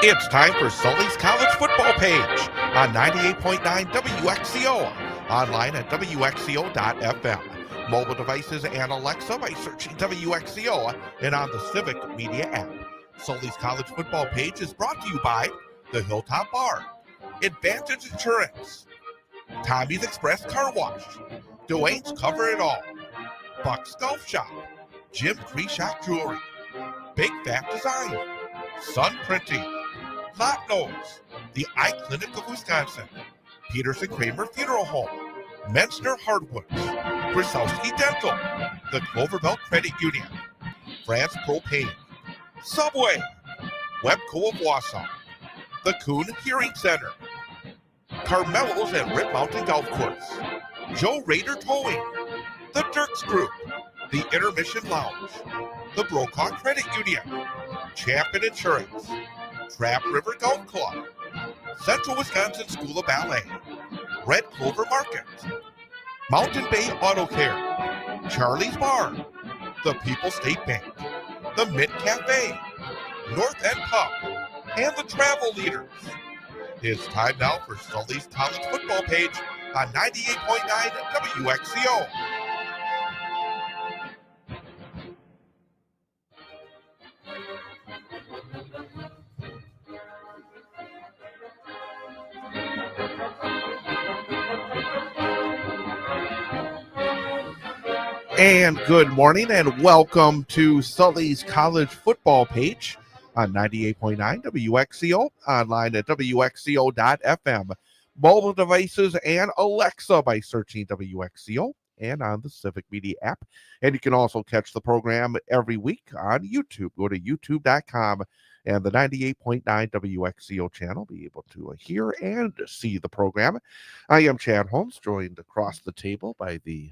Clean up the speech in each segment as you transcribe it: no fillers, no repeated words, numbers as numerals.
It's time for Sully's College Football Page on 98.9 WXCO, online at WXCO.FM, mobile devices and Alexa by searching WXCO and on the Civic Media app. Sully's College Football Page is brought to you by the Hilltop Bar, Advantage Insurance, Tommy's Express Car Wash, Dwayne's Cover It All, Buck's Golf Shop, Jim Kreshak Jewelry, Big Fat Design, Sun Printing, Lot Nose, the Eye Clinic of Wisconsin, Peterson Kramer Funeral Home, Menstner Hardwoods, Krasowski Dental, the Cloverbelt Credit Union, France Propane, Subway, Webco of Wausau, the Kuhn Hearing Center, Carmelo's and Rip Mountain Golf Course, Joe Rader Towing, the Dirks Group, the Intermission Lounge, the Brokaw Credit Union, Champion Insurance, Trap River Golf Club, Central Wisconsin School of Ballet, Red Clover Market, Mountain Bay Auto Care, Charlie's Bar, the People's State Bank, the Mint Cafe, North End Pub, and the Travel Leaders. It's time now for Sully's College Football Page on 98.9 WXCO. And good morning and welcome to Sully's College Football Page on 98.9 WXCO, online at WXCO.FM, mobile devices and Alexa by searching WXCO and on the Civic Media app. And you can also catch the program every week on YouTube. Go to youtube.com and the 98.9 WXCO channel, be able to hear and see the program. I am Chad Holmes, joined across the table by the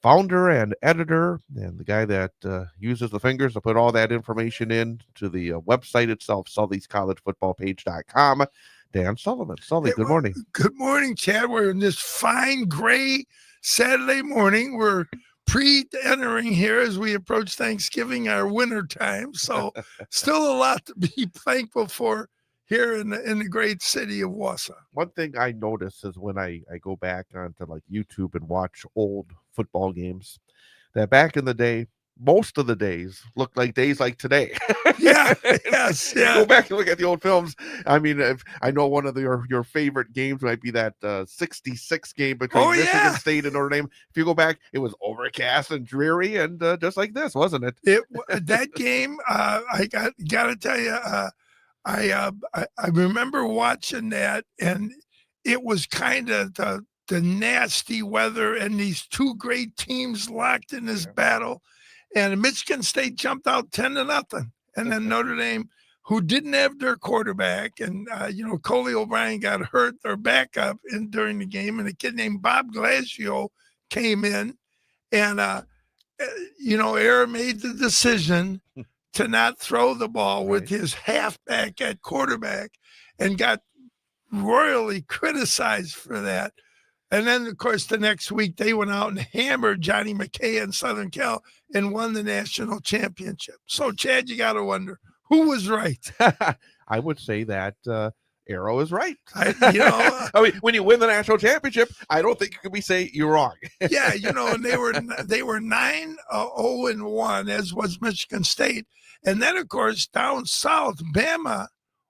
founder and editor and the guy that uses the fingers to put all that information in to the website itself, SullysCollegeFootballPage.com, Dan Sullivan. Sully, good morning. Good morning, Chad. We're in this fine gray Saturday morning. We're pre-entering here as we approach Thanksgiving, our winter time. So still a lot to be thankful for here in the great city of Wausau. One thing I notice is when I go back onto like YouTube and watch old football games, that back in the day, most of the days looked like days like today. Yeah, yes, yeah. Go back and look at the old films. I mean, I know one of your favorite games might be that 66 game between Michigan State and Notre Dame. If you go back, it was overcast and dreary and just like this, wasn't it? That game, I got to tell you, I remember watching that, and it was kind of the nasty weather and these two great teams locked in this battle. And Michigan State jumped out 10-0. And then Notre Dame, who didn't have their quarterback, and, Coley O'Brien got hurt, their backup during the game, and a kid named Bob Glacio came in. And, Aaron made the decision to not throw the ball with his halfback at quarterback and got royally criticized for that. And then, of course, the next week they went out and hammered Johnny McKay in Southern Cal and won the national championship. So, Chad, you got to wonder, who was right? I would say that Arrow is right. I mean, when you win the national championship, I don't think you can say you're wrong. Yeah, and they were 9-0-1, as was Michigan State. And then, of course, down south, Bama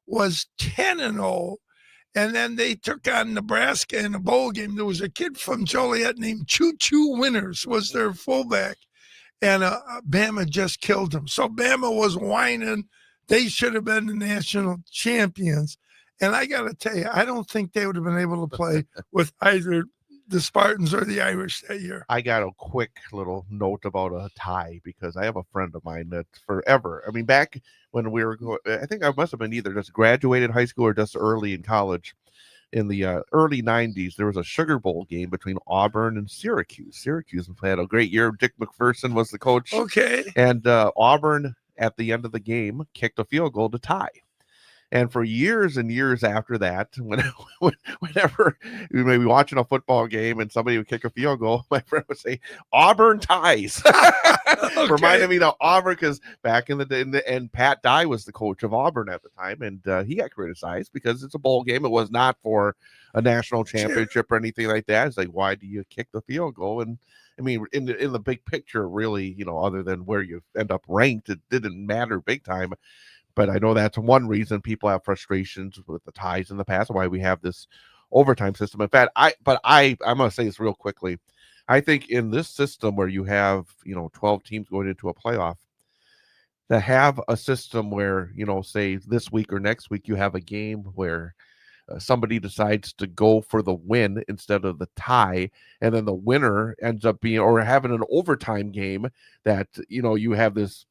was 10-0. And then they took on Nebraska in a bowl game. There was a kid from Joliet named Choo Choo Winters was their fullback. And Bama just killed him. So Bama was whining. They should have been the national champions. And I got to tell you, I don't think they would have been able to play with either the Spartans or the Irish that year. I got a quick little note about a tie because I have a friend of mine that forever, I mean, back when we were, I think I must have been either just graduated high school or just early in college. In the early 90s, there was a Sugar Bowl game between Auburn and Syracuse. Syracuse had a great year. Dick McPherson was the coach. Okay. And Auburn, at the end of the game, kicked a field goal to tie. And for years and years after that, whenever we may be watching a football game and somebody would kick a field goal, my friend would say, Auburn ties. Okay. Reminded me of Auburn, because back in the day, and Pat Dye was the coach of Auburn at the time, and he got criticized because it's a bowl game. It was not for a national championship or anything like that. It's like, why do you kick the field goal? And I mean, in the big picture, really, other than where you end up ranked, it didn't matter big time. But I know that's one reason people have frustrations with the ties in the past, why we have this overtime system. In fact, I'm going to say this real quickly. I think in this system where you have, 12 teams going into a playoff, to have a system where, say this week or next week, you have a game where somebody decides to go for the win instead of the tie, and then the winner ends up being, or having an overtime game that, you have this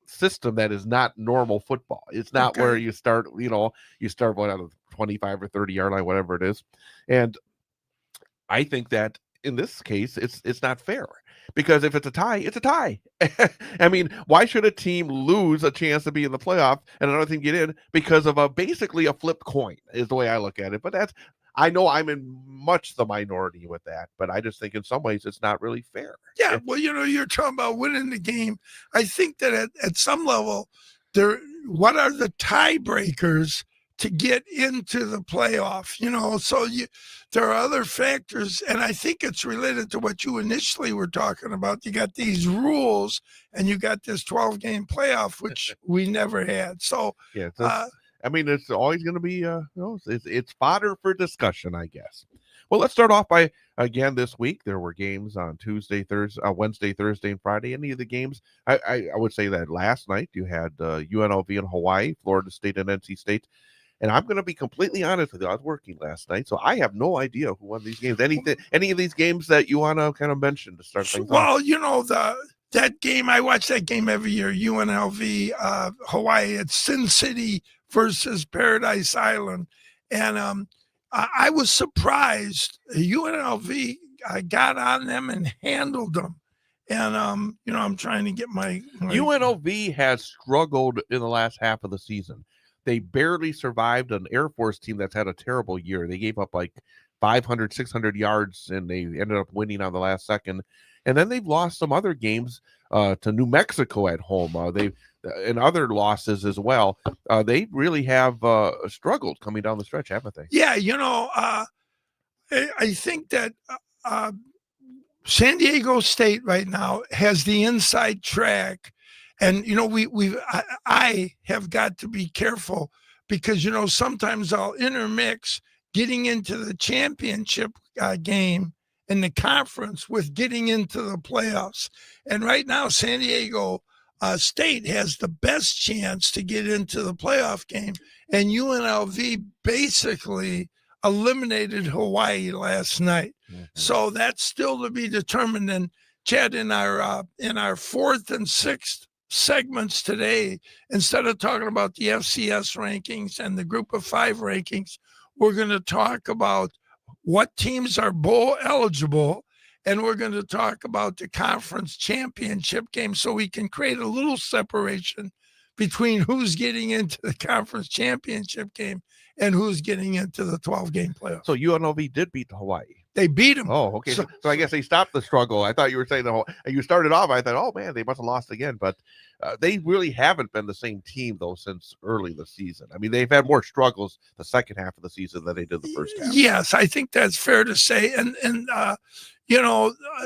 system that is not normal football. It's not where you start, you start out of 25 or 30 yard line, whatever it is. And I think that in this case, it's not fair, because if it's a tie, it's a tie. I mean, why should a team lose a chance to be in the playoff and another team get in because of basically a flipped coin, is the way I look at it. But I know I'm in much the minority with that, but I just think in some ways it's not really fair. Yeah, well, you're talking about winning the game. I think that at some level, what are the tiebreakers to get into the playoff? So there are other factors, and I think it's related to what you initially were talking about. You got these rules, and you got this 12-game playoff, which we never had. So yeah. I mean, it's always going to be, it's fodder for discussion, I guess. Well, let's start off by, again, this week, there were games on Wednesday, Thursday, and Friday. Any of the games, I would say that last night you had UNLV in Hawaii, Florida State and NC State. And I'm going to be completely honest with you. I was working last night, so I have no idea who won these games. Any of these games that you want to kind of mention to start things off? Well, that game, I watch that game every year, UNLV, Hawaii. It's Sin City versus Paradise Island. And I was surprised. UNLV got on them and handled them. And, I'm trying to get my UNLV has struggled in the last half of the season. They barely survived an Air Force team that's had a terrible year. They gave up like 500, 600 yards, and they ended up winning on the last second. And then they've lost some other games to New Mexico at home. And other losses as well. They really have struggled coming down the stretch, haven't they? Yeah, I think that San Diego State right now has the inside track. And, I have got to be careful because, sometimes I'll intermix getting into the championship game in the conference with getting into the playoffs. And right now, San Diego State has the best chance to get into the playoff game. And UNLV basically eliminated Hawaii last night. Mm-hmm. So that's still to be determined. And Chad, in our fourth and sixth segments today, instead of talking about the FCS rankings and the group of 5 rankings, we're going to talk about what teams are bowl eligible, and we're going to talk about the conference championship game so we can create a little separation between who's getting into the conference championship game and who's getting into the 12-game playoff. So UNLV did beat Hawaii. They beat them. Oh, okay. So I guess they stopped the struggle. I thought you were saying you started off. I thought, oh man, they must have lost again. But they really haven't been the same team though since early the season. I mean, they've had more struggles the second half of the season than they did the first half. Yes, I think that's fair to say. And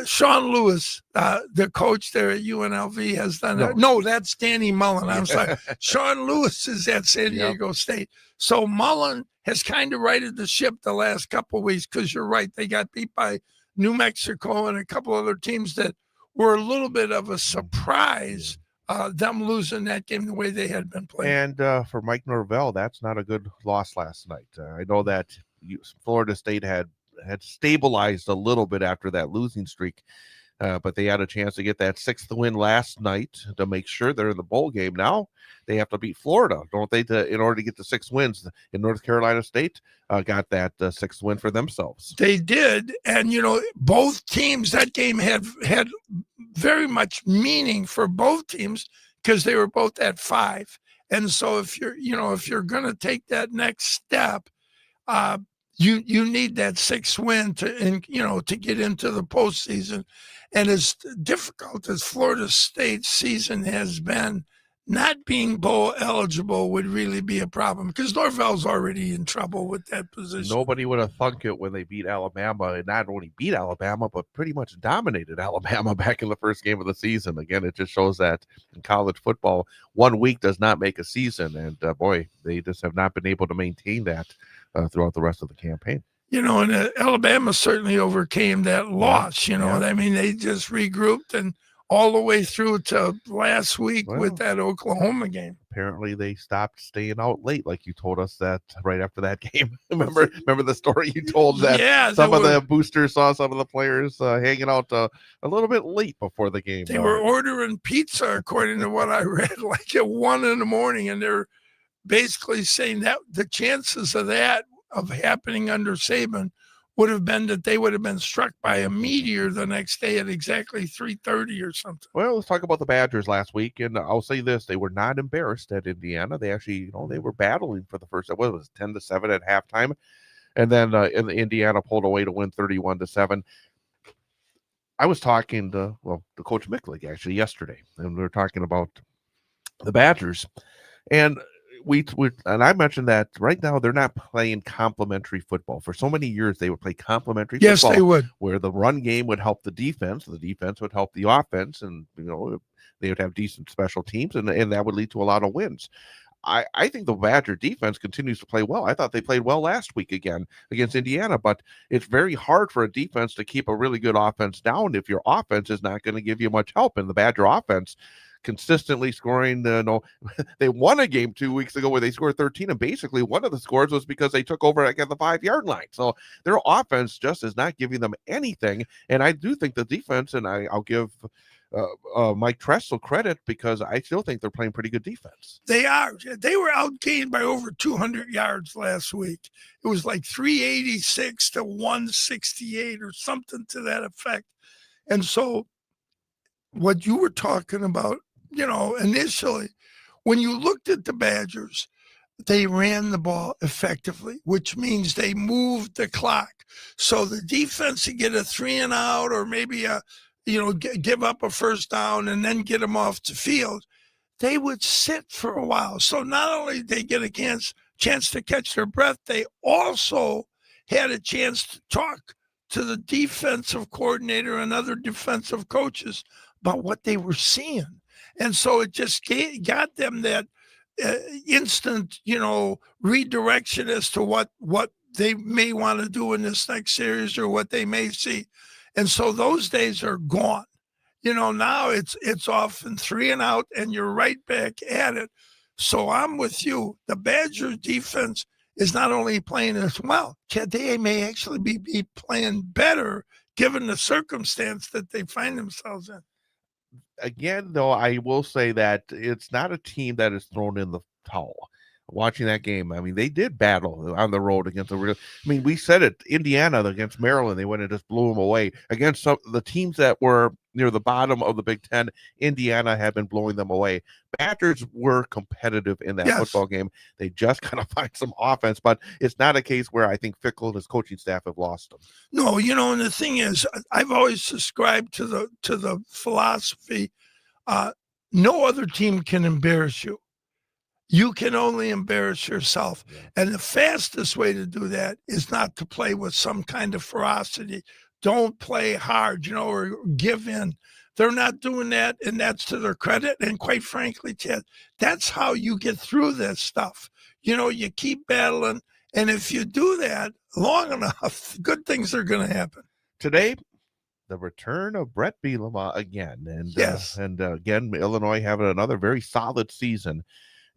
Sean Lewis, the coach there at UNLV, has done. No, that's Danny Mullen. I'm sorry. Sean Lewis is at San Diego State. So Mullen has kind of righted the ship the last couple of weeks, because you're right. They got beat by New Mexico and a couple other teams that were a little bit of a surprise, them losing that game the way they had been playing. And for Mike Norvell, that's not a good loss last night. I know that Florida State had stabilized a little bit after that losing streak, but they had a chance to get that 6th win last night to make sure they're in the bowl game. Now they have to beat Florida, don't they, in order to get the 6 wins. In North Carolina State got that 6th win for themselves. They did, and both teams, that game had very much meaning for both teams because they were both at 5. And so if you're going to take that next step, uh, you need that 6th win to get into the postseason. And as difficult as Florida State's season has been, not being bowl eligible would really be a problem because Norvell's already in trouble with that position. Nobody would have thunk it when they beat Alabama, and not only beat Alabama, but pretty much dominated Alabama back in the first game of the season. Again, it just shows that in college football, 1 week does not make a season. And boy, they just have not been able to maintain that throughout the rest of the campaign. And Alabama certainly overcame that loss. I mean, they just regrouped and all the way through to last week with that Oklahoma game. Apparently, they stopped staying out late, like you told us that right after that game. remember the story you told that some of the boosters saw some of the players hanging out a little bit late before the game. They were ordering pizza, according to what I read, like at 1 a.m, and they're basically saying that the chances of that of happening under Saban would have been that they would have been struck by a meteor the next day at exactly 3:30 or something. Well, let's talk about the Badgers last week, and I'll say this: they were not embarrassed at Indiana. They actually, they were battling for the first. What was it, 10-7 at halftime, and then Indiana pulled away to win 31-7. I was talking to Coach Micklig actually yesterday, and we were talking about the Badgers, and and I mentioned that right now they're not playing complementary football. For so many years, they would play complementary football. Yes, they would. Where the run game would help the defense would help the offense, and they would have decent special teams, and that would lead to a lot of wins. I think the Badger defense continues to play well. I thought they played well last week again against Indiana, but it's very hard for a defense to keep a really good offense down if your offense is not going to give you much help. And the Badger offense consistently scoring. They won a game 2 weeks ago where they scored 13, and basically one of the scores was because they took over at the 5-yard line. So their offense just is not giving them anything. And I do think the defense, and I'll give Mike Tressel credit because I still think they're playing pretty good defense. They are. They were outgained by over 200 yards last week. It was like 386 to 168 or something to that effect. And so what you were talking about, initially, when you looked at the Badgers, they ran the ball effectively, which means they moved the clock. So the defense would get a 3-and-out or maybe give up a first down and then get them off the field. They would sit for a while. So not only did they get a chance to catch their breath, they also had a chance to talk to the defensive coordinator and other defensive coaches about what they were seeing. And so it just got them that instant, redirection as to what they may want to do in this next series or what they may see. And so those days are gone. Now it's off and 3-and-out and you're right back at it. So I'm with you. The Badgers defense is not only playing as well, they may actually be playing better given the circumstance that they find themselves in. Again, though, I will say that it's not a team that is thrown in the towel. Watching that game, I mean, they did battle on the road against we said it, Indiana against Maryland, they went and just blew them away. Against the teams that were near the bottom of the Big Ten, Indiana had been blowing them away. Badgers were competitive in that football game. They just kind of find some offense, but it's not a case where I think Fickell and his coaching staff have lost them. No, and the thing is, I've always subscribed to the philosophy, no other team can embarrass you. You can only embarrass yourself. Yeah. And the fastest way to do that is not to play with some kind of ferocity. Don't play hard, or give in. They're not doing that, and that's to their credit. And quite frankly, Ted, that's how you get through this stuff. You keep battling, and if you do that long enough, good things are going to happen. Today, the return of Brett Bielema again. And, yes. Again, Illinois having another very solid season.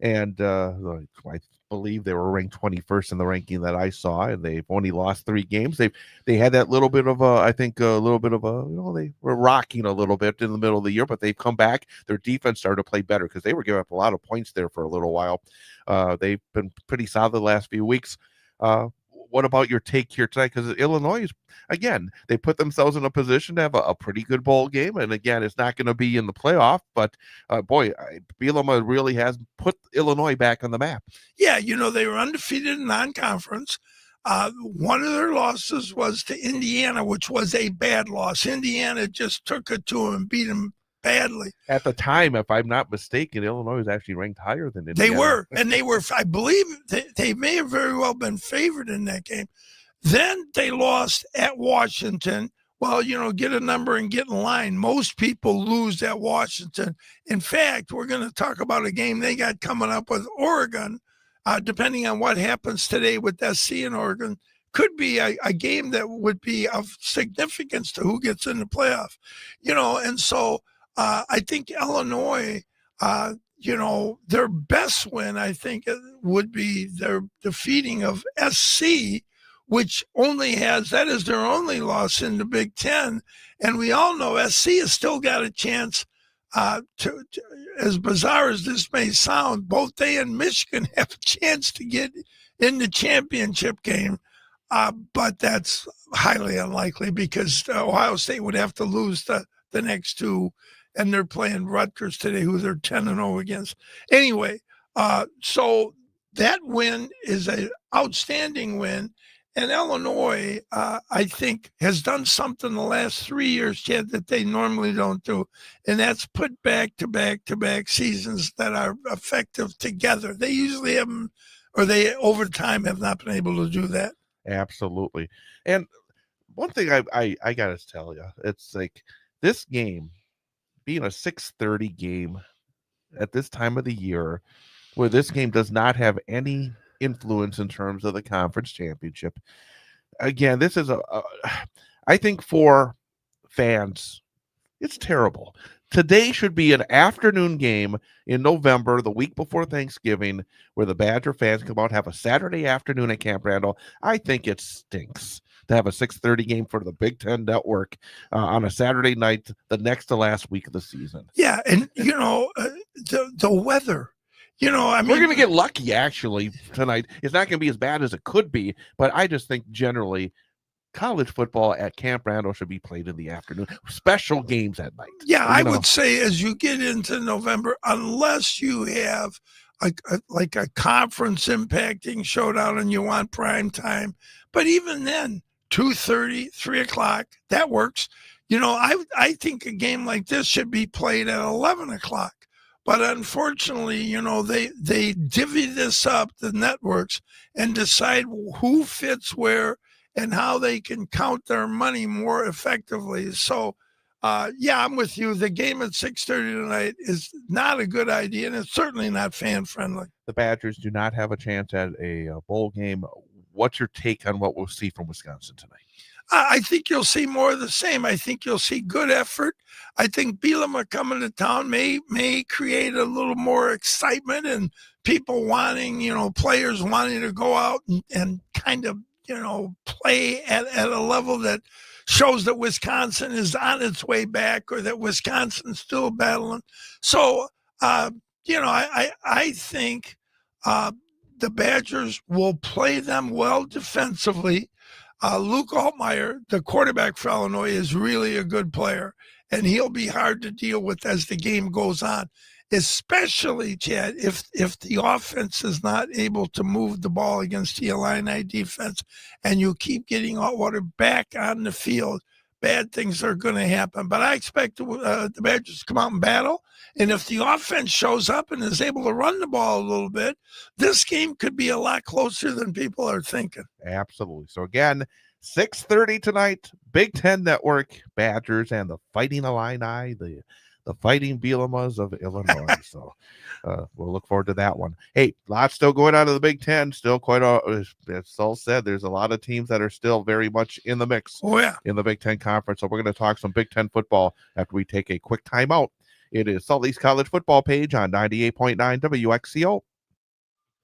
And I believe they were ranked 21st in the ranking that I saw, and they've only lost 3 games. They had that little bit of they were rocking a little bit in the middle of the year, but they've come back. Their defense started to play better because they were giving up a lot of points there for a little while. They've been pretty solid the last few weeks. what about your take here tonight? Because Illinois is, again, they put themselves in a position to have a pretty good bowl game. And again, it's not going to be in the playoff, but Bielema really has put Illinois back on the map. Yeah, they were undefeated in non-conference. One of their losses was to Indiana, which was a bad loss. Indiana just took it to them and beat them badly. At the time, if I'm not mistaken, Illinois was actually ranked higher than Indiana. They were, I believe, they may have very well been favored in that game. Then they lost at Washington. Well, get a number and get in line. Most people lose at Washington. In fact, we're going to talk about a game they got coming up with Oregon. Depending on what happens today with SC and Oregon, could be a game that would be of significance to who gets in the playoff. And so I think Illinois, their best win, I think, would be their defeating of SC, which that is their only loss in the Big Ten. And we all know SC has still got a chance to, as bizarre as this may sound, both they and Michigan have a chance to get in the championship game. But that's highly unlikely because Ohio State would have to lose the next two, and they're playing Rutgers today, who they're 10-0 against. Anyway, so that win is an outstanding win. And Illinois, I think, has done something the last 3 years, Chad, that they normally don't do. And that's put back-to-back seasons that are effective together. They usually haven't, or they over time have not been able to do that. Absolutely. And one thing I got to tell you, it's like this game being a 6:30 game at this time of the year, where this game does not have any influence in terms of the conference championship. Again, this is I think for fans, it's terrible. Today should be an afternoon game in November, the week before Thanksgiving, where the Badger fans come out and have a Saturday afternoon at Camp Randall. I think it stinks to have a 6:30 game for the Big Ten Network on a Saturday night, the next to last week of the season. Yeah, and the weather. We're going to get lucky, actually, tonight. It's not going to be as bad as it could be, but I just think generally college football at Camp Randall should be played in the afternoon. Special games at night. Yeah, I would say as you get into November, unless you have a conference impacting showdown and you want prime time, but even then, 2:30, 3 o'clock, that works. I think a game like this should be played at 11 o'clock. But unfortunately, they divvy this up, the networks, and decide who fits where and how they can count their money more effectively. So, I'm with you. The game at 6:30 tonight is not a good idea, and it's certainly not fan-friendly. The Badgers do not have a chance at a bowl game. What's your take on what we'll see from Wisconsin tonight? I think you'll see more of the same. I think you'll see good effort. I think Bielema coming to town may create a little more excitement and people wanting, players wanting to go out and kind of, play at a level that shows that Wisconsin is on its way back or that Wisconsin's still battling. So, I think the Badgers will play them well defensively. Luke Altmaier, the quarterback for Illinois, is really a good player, and he'll be hard to deal with as the game goes on, especially, Chad, if the offense is not able to move the ball against the Illini defense and you keep getting Altwater back on the field, bad things are going to happen. But I expect the Badgers to come out and battle, and if the offense shows up and is able to run the ball a little bit, this game could be a lot closer than people are thinking. Absolutely. So again, 6:30 tonight, Big Ten Network, Badgers and the Fighting Illini, the Fighting Bielemas of Illinois. So we'll look forward to that one. Hey, lots still going on in the Big Ten. Still quite, as Sul said, there's a lot of teams that are still very much in the mix in the Big Ten Conference. So we're going to talk some Big Ten football after we take a quick timeout. It is Sully's College Football Page on 98.9 WXCO.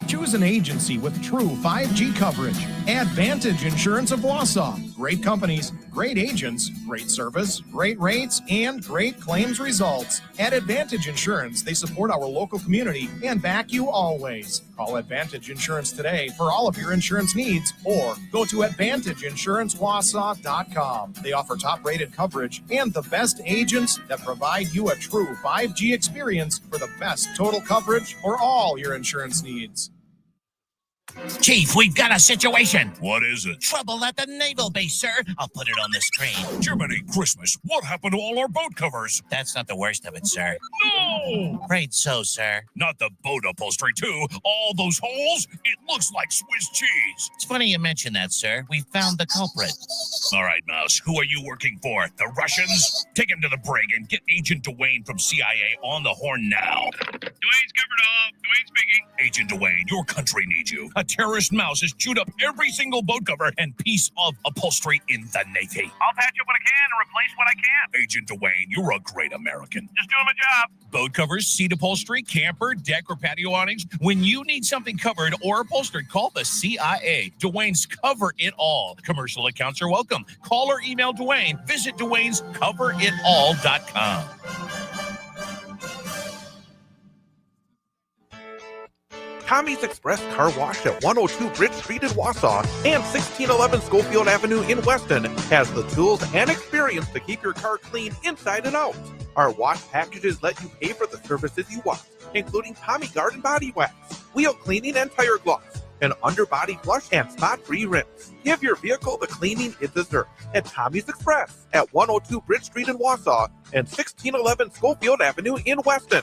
Choose an agency with true 5G coverage. Advantage Insurance of Wausau. great companies, great agents, great service, great rates, and great claims results. At Advantage Insurance, they support our local community and back you always. Call Advantage Insurance today for all of your insurance needs, or go to AdvantageInsuranceWausau.com. They offer top-rated coverage and the best agents that provide you a true 5G experience for the best total coverage for all your insurance needs. Chief, we've got a situation. What is it? Trouble at the naval base, sir. I'll put it on the screen. Jiminy Christmas, what happened to all our boat covers? That's not the worst of it, sir. No! Afraid so, sir. Not the boat upholstery, too. All those holes? It looks like Swiss cheese. It's funny you mention that, sir. We found the culprit. All right, Mouse, who are you working for? The Russians? Take him to the brig and get Agent Dwayne from CIA on the horn now. Dwayne's covered off. Dwayne speaking. Agent Dwayne, your country needs you. A terrorist mouse has chewed up every single boat cover and piece of upholstery in the Navy. I'll patch up what I can and replace what I can. Agent Dwayne, you're a great American. Just doing my job. Boat covers, seat upholstery, camper, deck, or patio awnings. When you need something covered or upholstered, call the CIA. Dwayne's Cover It All. Commercial accounts are welcome. Call or email Dwayne. Visit Dwayne'sCoverItAll.com. Tommy's Express Car Wash at 102 Bridge Street in Wausau and 1611 Schofield Avenue in Weston has the tools and experience to keep your car clean inside and out. Our wash packages let you pay for the services you want, including Tommy Garden Body Wax, wheel cleaning and tire gloss, an underbody flush and spot-free rinse. Give your vehicle the cleaning it deserves at Tommy's Express at 102 Bridge Street in Wausau and 1611 Schofield Avenue in Weston.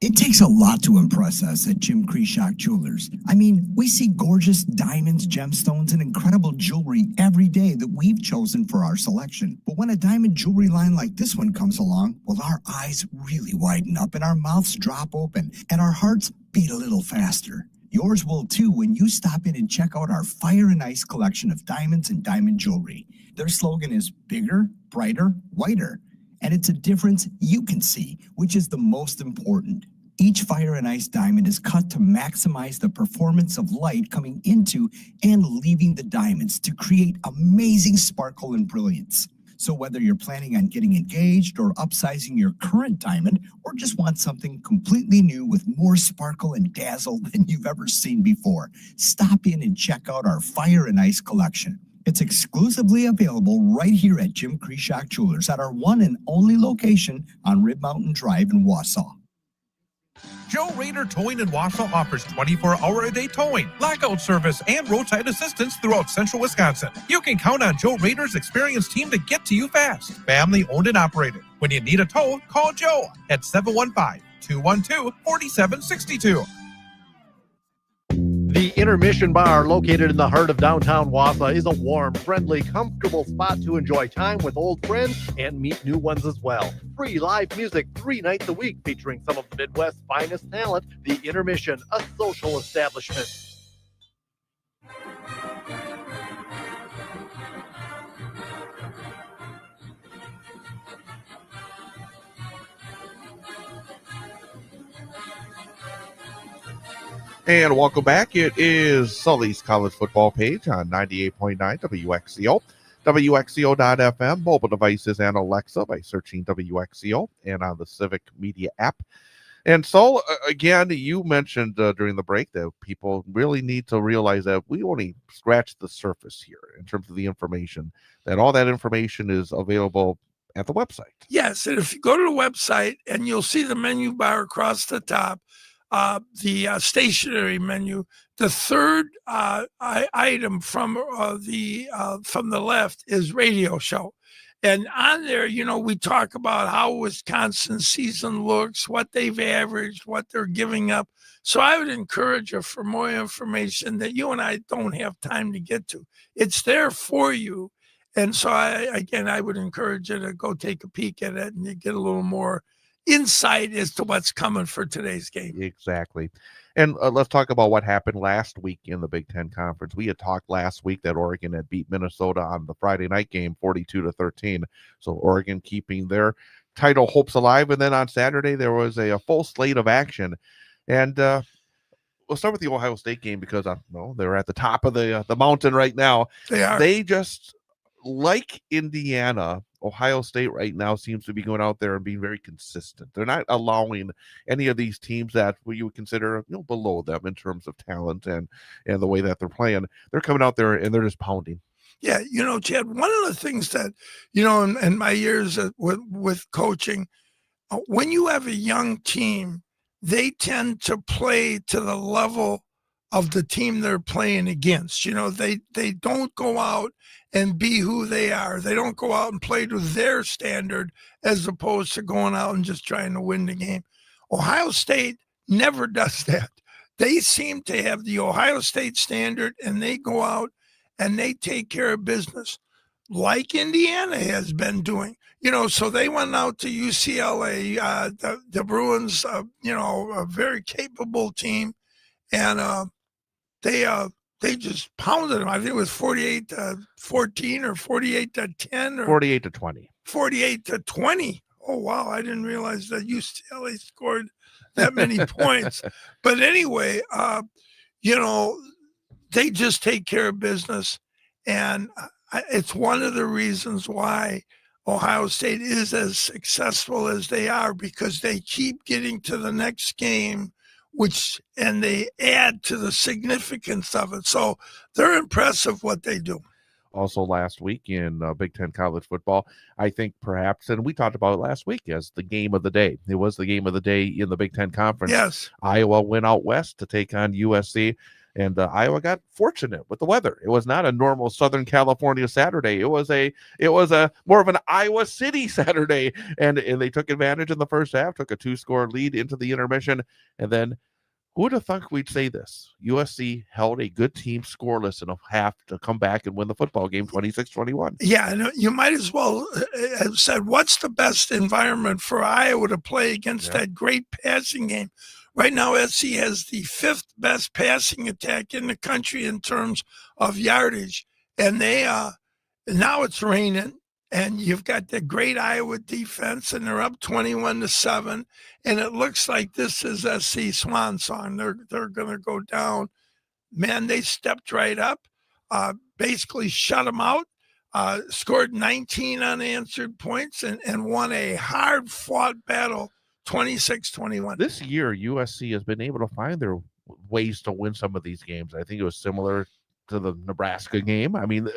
It takes a lot to impress us at Jim Krishock Jewelers. I mean, we see gorgeous diamonds, gemstones, and incredible jewelry every day that we've chosen for our selection. But when a diamond jewelry line like this one comes along, well, our eyes really widen up and our mouths drop open and our hearts beat a little faster. Yours will too when you stop in and check out our Fire and Ice collection of diamonds and diamond jewelry. Their slogan is bigger, brighter, whiter. And it's a difference you can see, which is the most important. Each Fire and Ice diamond is cut to maximize the performance of light coming into and leaving the diamonds to create amazing sparkle and brilliance. So whether you're planning on getting engaged or upsizing your current diamond, or just want something completely new with more sparkle and dazzle than you've ever seen before, stop in and check out our Fire and Ice collection. It's exclusively available right here at Jim Krishock Jewelers at our one and only location on Rib Mountain Drive in Wausau. Joe Rader Towing in Wausau offers 24-hour-a-day towing, lockout service, and roadside assistance throughout central Wisconsin. You can count on Joe Rader's experienced team to get to you fast. Family owned and operated. When you need a tow, call Joe at 715-212-4762. The Intermission Bar, located in the heart of downtown Wausau, is a warm, friendly, comfortable spot to enjoy time with old friends and meet new ones as well. Free live music 3 nights a week featuring some of the Midwest's finest talent. The Intermission, a social establishment. And welcome back. It is Sully's College Football Page on 98.9 WXCO, WXCO.FM, mobile devices, and Alexa by searching WXCO and on the Civic Media app. And so, again, you mentioned during the break that people really need to realize that we only scratched the surface here in terms of the information, that all that information is available at the website. Yes, and if you go to the website and you'll see the menu bar across the top, the stationary menu, the third item from the left is radio show. And on there, you know, we talk about how Wisconsin season looks, what they've averaged, what they're giving up. So I would encourage you for more information that you and I don't have time to get to. It's there for you. And so I would encourage you to go take a peek at it and you get a little more insight as to what's coming for today's game. Exactly. And let's talk about what happened last week in the Big Ten Conference. We had talked last week that Oregon had beat Minnesota on the Friday night game 42-13. So Oregon keeping their title hopes alive. And then on Saturday, there was a full slate of action. And we'll start with the Ohio State game because they're at the top of the mountain right now. They are. They just, like Indiana, Ohio State right now seems to be going out there and being very consistent. They're not allowing any of these teams that you would consider below them in terms of talent and the way that they're playing. They're coming out there and they're just pounding. Yeah, Chad, one of the things that, in my years with coaching, when you have a young team, they tend to play to the level of the team they're playing against. They don't go out and be who they are. They don't go out and play to their standard as opposed to going out and just trying to win the game. Ohio State never does that. They seem to have the Ohio State standard, and they go out and they take care of business like Indiana has been doing. So they went out to UCLA, the Bruins, a very capable team, and they just pounded them. I think it was 48-14 or 48-10 or 48-20. 48-20. Oh, wow. I didn't realize that UCLA scored that many points. But anyway, they just take care of business. And it's one of the reasons why Ohio State is as successful as they are, because they keep getting to the next game, and they add to the significance of it. So they're impressive what they do. Also last week in Big Ten college football, I think perhaps, and we talked about it last week as the game of the day. It was the game of the day in the Big Ten Conference. Yes. Iowa went out west to take on USC, and Iowa got fortunate with the weather. It was not a normal Southern California Saturday. It was a more of an Iowa City Saturday, and they took advantage in the first half, took a 2-score lead into the intermission, and then who would have thought we'd say this? USC held a good team scoreless in a half to come back and win the football game 26-21. Yeah, and you might as well have said, what's the best environment for Iowa to play against that great passing game? Right now, SC has the 5th best passing attack in the country in terms of yardage. And now it's raining, and you've got the great Iowa defense, and they're up 21-7. And it looks like this is SC swan song. They're going to go down. Man, they stepped right up, basically shut them out, scored 19 unanswered points, and won a hard-fought battle, 26-21. This year, USC has been able to find their ways to win some of these games. I think it was similar to the Nebraska game. I mean,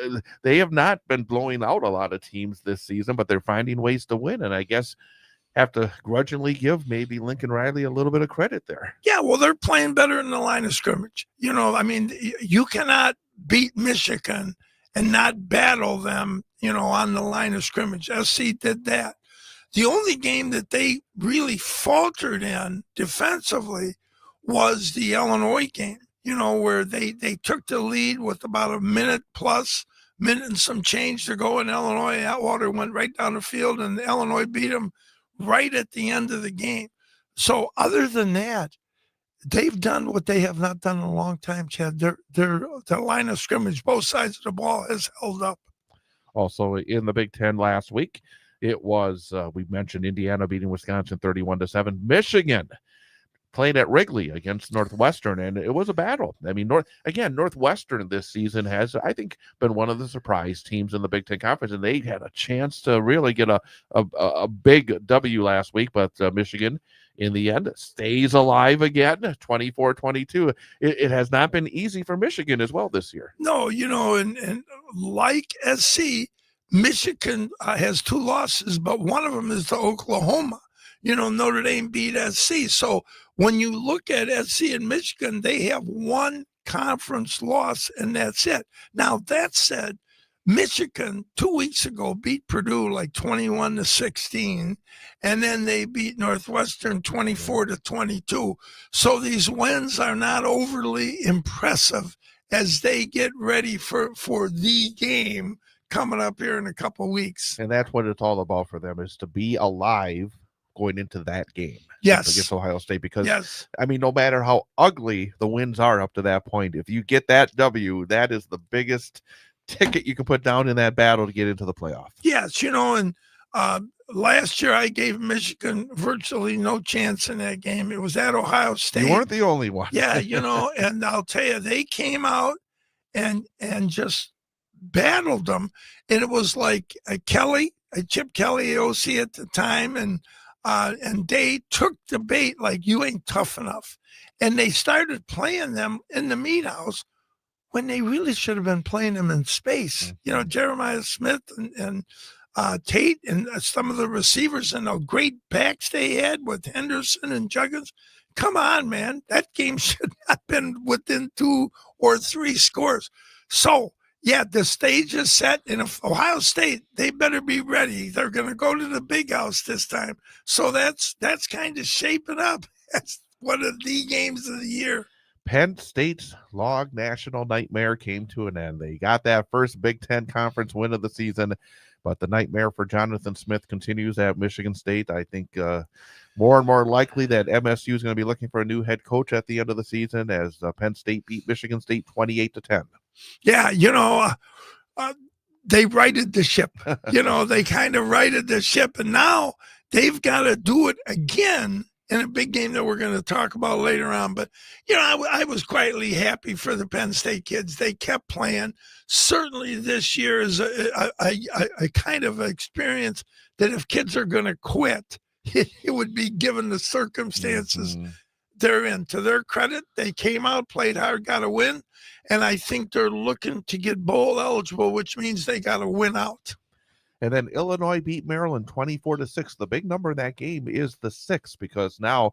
they have not been blowing out a lot of teams this season, but they're finding ways to win. And I guess have to grudgingly give maybe Lincoln Riley a little bit of credit there. Yeah, well, they're playing better in the line of scrimmage. You cannot beat Michigan and not battle them, on the line of scrimmage. SC did that. The only game that they really faltered in defensively was the Illinois game, where they took the lead with about a minute and some change to go, and Illinois, Atwater went right down the field, and Illinois beat them right at the end of the game. So other than that, they've done what they have not done in a long time, Chad. Their line of scrimmage, both sides of the ball, has held up. Also in the Big Ten last week, it was, we mentioned Indiana beating Wisconsin 31-7. Michigan played at Wrigley against Northwestern, and it was a battle. I mean, Northwestern this season has, I think, been one of the surprise teams in the Big Ten Conference, and they had a chance to really get a big W last week, but Michigan, in the end, stays alive again, 24-22. It has not been easy for Michigan as well this year. No, and like SC, Michigan has 2 losses, but one of them is to Oklahoma. Notre Dame beat SC. So when you look at SC and Michigan, they have 1 conference loss, and that's it. Now, that said, Michigan 2 weeks ago beat Purdue like 21-16, and then they beat Northwestern 24-22. So these wins are not overly impressive as they get ready for the game coming up here in a couple weeks. And that's what it's all about for them, is to be alive going into that game. Yes. Against Ohio State, because yes. I mean, no matter how ugly the wins are up to that point, if you get that W, that is the biggest ticket you can put down in that battle to get into the playoff. Yes, and last year I gave Michigan virtually no chance in that game. It was at Ohio State. You weren't the only one. Yeah, and I'll tell you, they came out and just battled them, and it was like Chip Kelly, OC at the time, and they took the bait like, you ain't tough enough, and they started playing them in the meat house when they really should have been playing them in space. Jeremiah Smith and Tate and some of the receivers and the great backs they had with Henderson and Juggins. Come on, man. That game should not have been within 2 or 3 scores. So, yeah, the stage is set. And if Ohio State, they better be ready. They're going to go to the big house this time. So that's kind of shaping up. That's one of the games of the year. Penn State's long national nightmare came to an end. They got that first Big Ten Conference win of the season, but the nightmare for Jonathan Smith continues at Michigan State. I think more and more likely that MSU is going to be looking for a new head coach at the end of the season, as Penn State beat Michigan State 28-10. Yeah, they righted the ship. They kind of righted the ship, and now they've got to do it again in a big game that we're going to talk about later on. But, I was quietly happy for the Penn State kids. They kept playing. Certainly this year is a kind of experience that if kids are going to quit, it would be given the circumstances they're in. To their credit, they came out, played hard, got a win, and I think they're looking to get bowl eligible, which means they got to win out. And then Illinois beat Maryland 24-6. The big number in that game is the 6, because now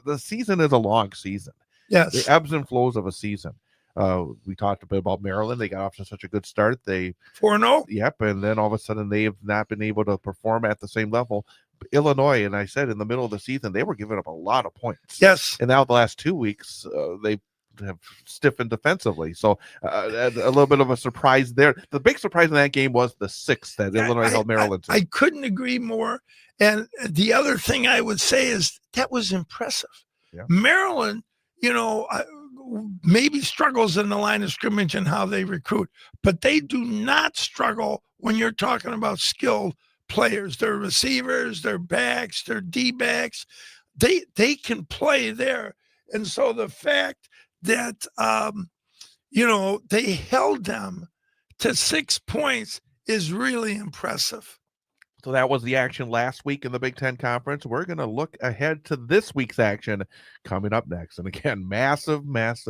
the season is a long season. Yes. The ebbs and flows of a season. We talked a bit about Maryland. They got off to such a good start. They 4-0. Yep. And then all of a sudden they have not been able to perform at the same level. But Illinois, and I said in the middle of the season, they were giving up a lot of points. Yes. And now the last 2 weeks, they have stiffened defensively. So a little bit of a surprise there. The big surprise in that game was the 6 that Illinois held Maryland to. I couldn't agree more. And the other thing I would say is that was impressive. Yeah. Maryland, maybe struggles in the line of scrimmage and how they recruit, but they do not struggle when you're talking about skilled players. Their receivers, their backs, their D-backs, they can play there. And so the fact that, they held them to 6 points is really impressive. So that was the action last week in the Big Ten Conference. We're going to look ahead to this week's action coming up next. And again, massive games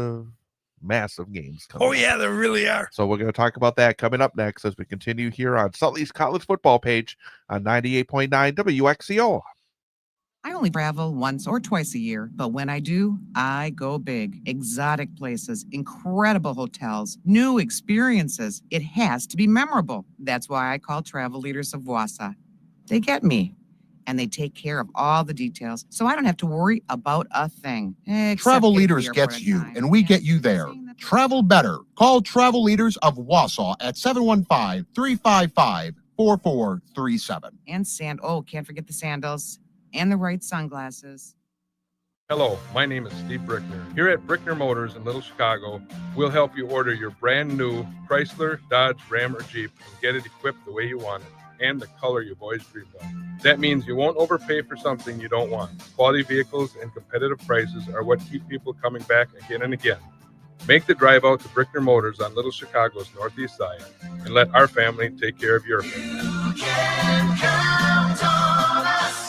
coming up. Yeah, there really are. So we're going to talk about that coming up next as we continue here on Sully's College Football Page on 98.9 WXCO. I only travel once or twice a year, but when I do, I go big. Exotic places, incredible hotels, new experiences. It has to be memorable. That's why I call Travel Leaders of Wausau. They get me, and they take care of all the details, so I don't have to worry about a thing. Travel Leaders gets you, and we get you there. Travel better. Call Travel Leaders of Wausau at 715-355-4437. And can't forget the sandals. And the right sunglasses. Hello, my name is Steve Brickner. Here at Brickner Motors in Little Chicago, we'll help you order your brand new Chrysler, Dodge, Ram, or Jeep and get it equipped the way you want it and the color you've always dreamed of. That means you won't overpay for something you don't want. Quality vehicles and competitive prices are what keep people coming back again and again. Make the drive out to Brickner Motors on Little Chicago's northeast side and let our family take care of your family. You can count on us.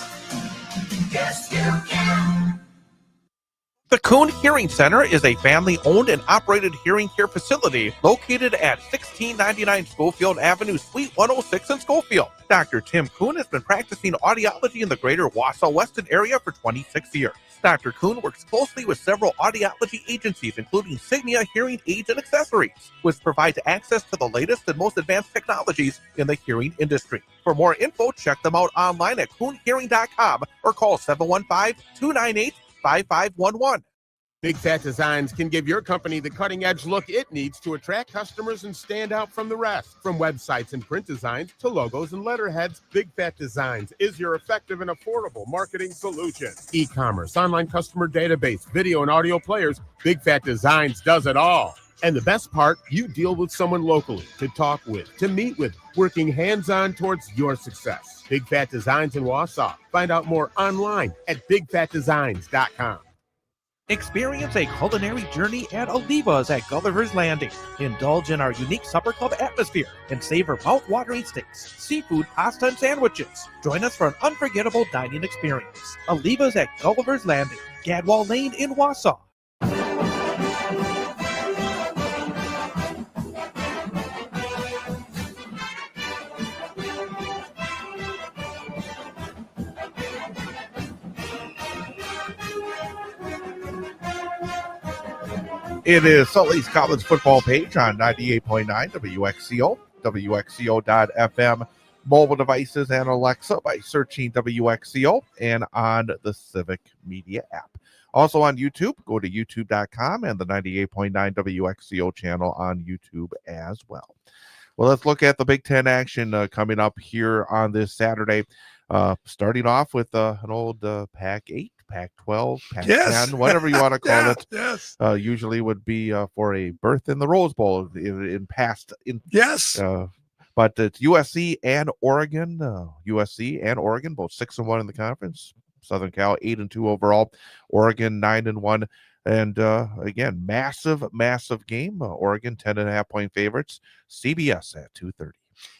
Yes, you can. The Kuhn Hearing Center is a family-owned and operated hearing care facility located at 1699 Schofield Avenue, Suite 106 in Schofield. Dr. Tim Kuhn has been practicing audiology in the greater Wausau-Weston area for 26 years. Dr. Kuhn works closely with several audiology agencies, including Signia Hearing Aids and Accessories, which provides access to the latest and most advanced technologies in the hearing industry. For more info, check them out online at kuhnhearing.com or call 715-298-5511. Big Fat Designs can give your company the cutting-edge look it needs to attract customers and stand out from the rest. From websites and print designs to logos and letterheads, Big Fat Designs is your effective and affordable marketing solution. E-commerce, online customer database, video and audio players, Big Fat Designs does it all. And the best part, you deal with someone locally to talk with, to meet with, working hands-on towards your success. Big Fat Designs in Wausau. Find out more online at bigfatdesigns.com. Experience a culinary journey at Oliva's at Gulliver's Landing. Indulge in our unique supper club atmosphere and savor mouth-watering steaks, seafood, pasta, and sandwiches. Join us for an unforgettable dining experience. Oliva's at Gulliver's Landing, Gadwall Lane in Wausau. It is Sully's college football page on 98.9 WXCO, WXCO.FM, mobile devices, and Alexa by searching WXCO and on the Civic Media app. Also on YouTube, go to youtube.com and the 98.9 WXCO channel on YouTube as well. Well, let's look at the Big Ten action coming up here on this Saturday. Starting off with an old Pac-8, Pac-12, Pac-10, whatever you want to call it. Yes. Usually would be for a berth in the Rose Bowl in past. Yes. But it's USC and Oregon. USC and Oregon, both 6-1 in the conference. Southern Cal 8-2 overall. Oregon 9-1. And again, massive game. Oregon 10.5-point favorites. CBS at 2:30.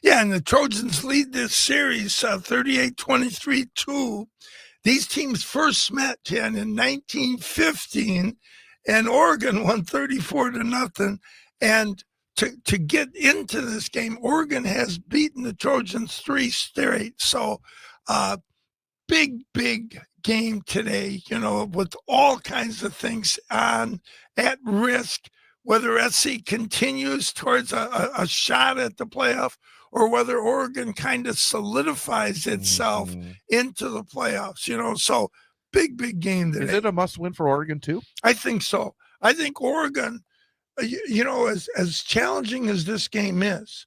Yeah, and the Trojans lead this series 38-23-2. These teams first met, Jen, in 1915, and Oregon won 34-0. And to get into this game, Oregon has beaten the Trojans 3 straight. So big game today, with all kinds of things at risk, whether SC continues towards a shot at the playoff or whether Oregon kind of solidifies itself into the playoffs, so big game today. Is it a must win for Oregon too? I think so. I think Oregon, as challenging as this game is,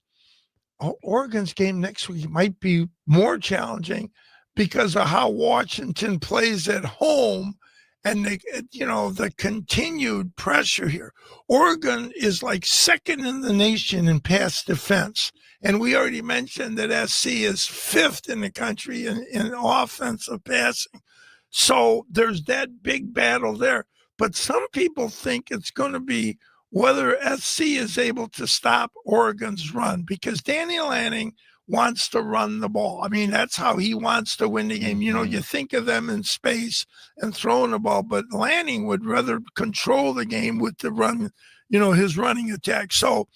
Oregon's game next week might be more challenging because of how Washington plays at home and the continued pressure here. Oregon is like second in the nation in pass defense. And we already mentioned that SC is 5th in the country in offensive passing. So there's that big battle there. But some people think it's going to be whether SC is able to stop Oregon's run, because Danny Lanning wants to run the ball. I mean, that's how he wants to win the game. You think of them in space and throwing the ball, but Lanning would rather control the game with the run, his running attack. So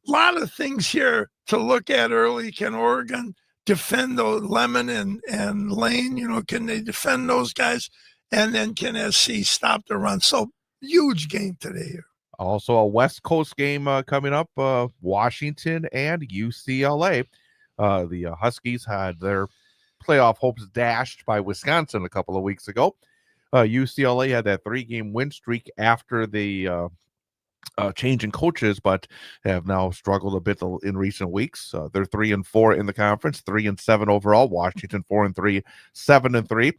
a lot of things here to look at early. Can Oregon defend those Lemon and Lane? Can they defend those guys? And then can SC stop the run? So huge game today here. Also a West Coast game coming up, Washington and UCLA. The Huskies had their playoff hopes dashed by Wisconsin a couple of weeks ago. UCLA had that 3-game win streak after the change in coaches, but have now struggled a bit in recent weeks. They're 3-4 in the conference, 3-7 overall. Washington 4-3, 7-3.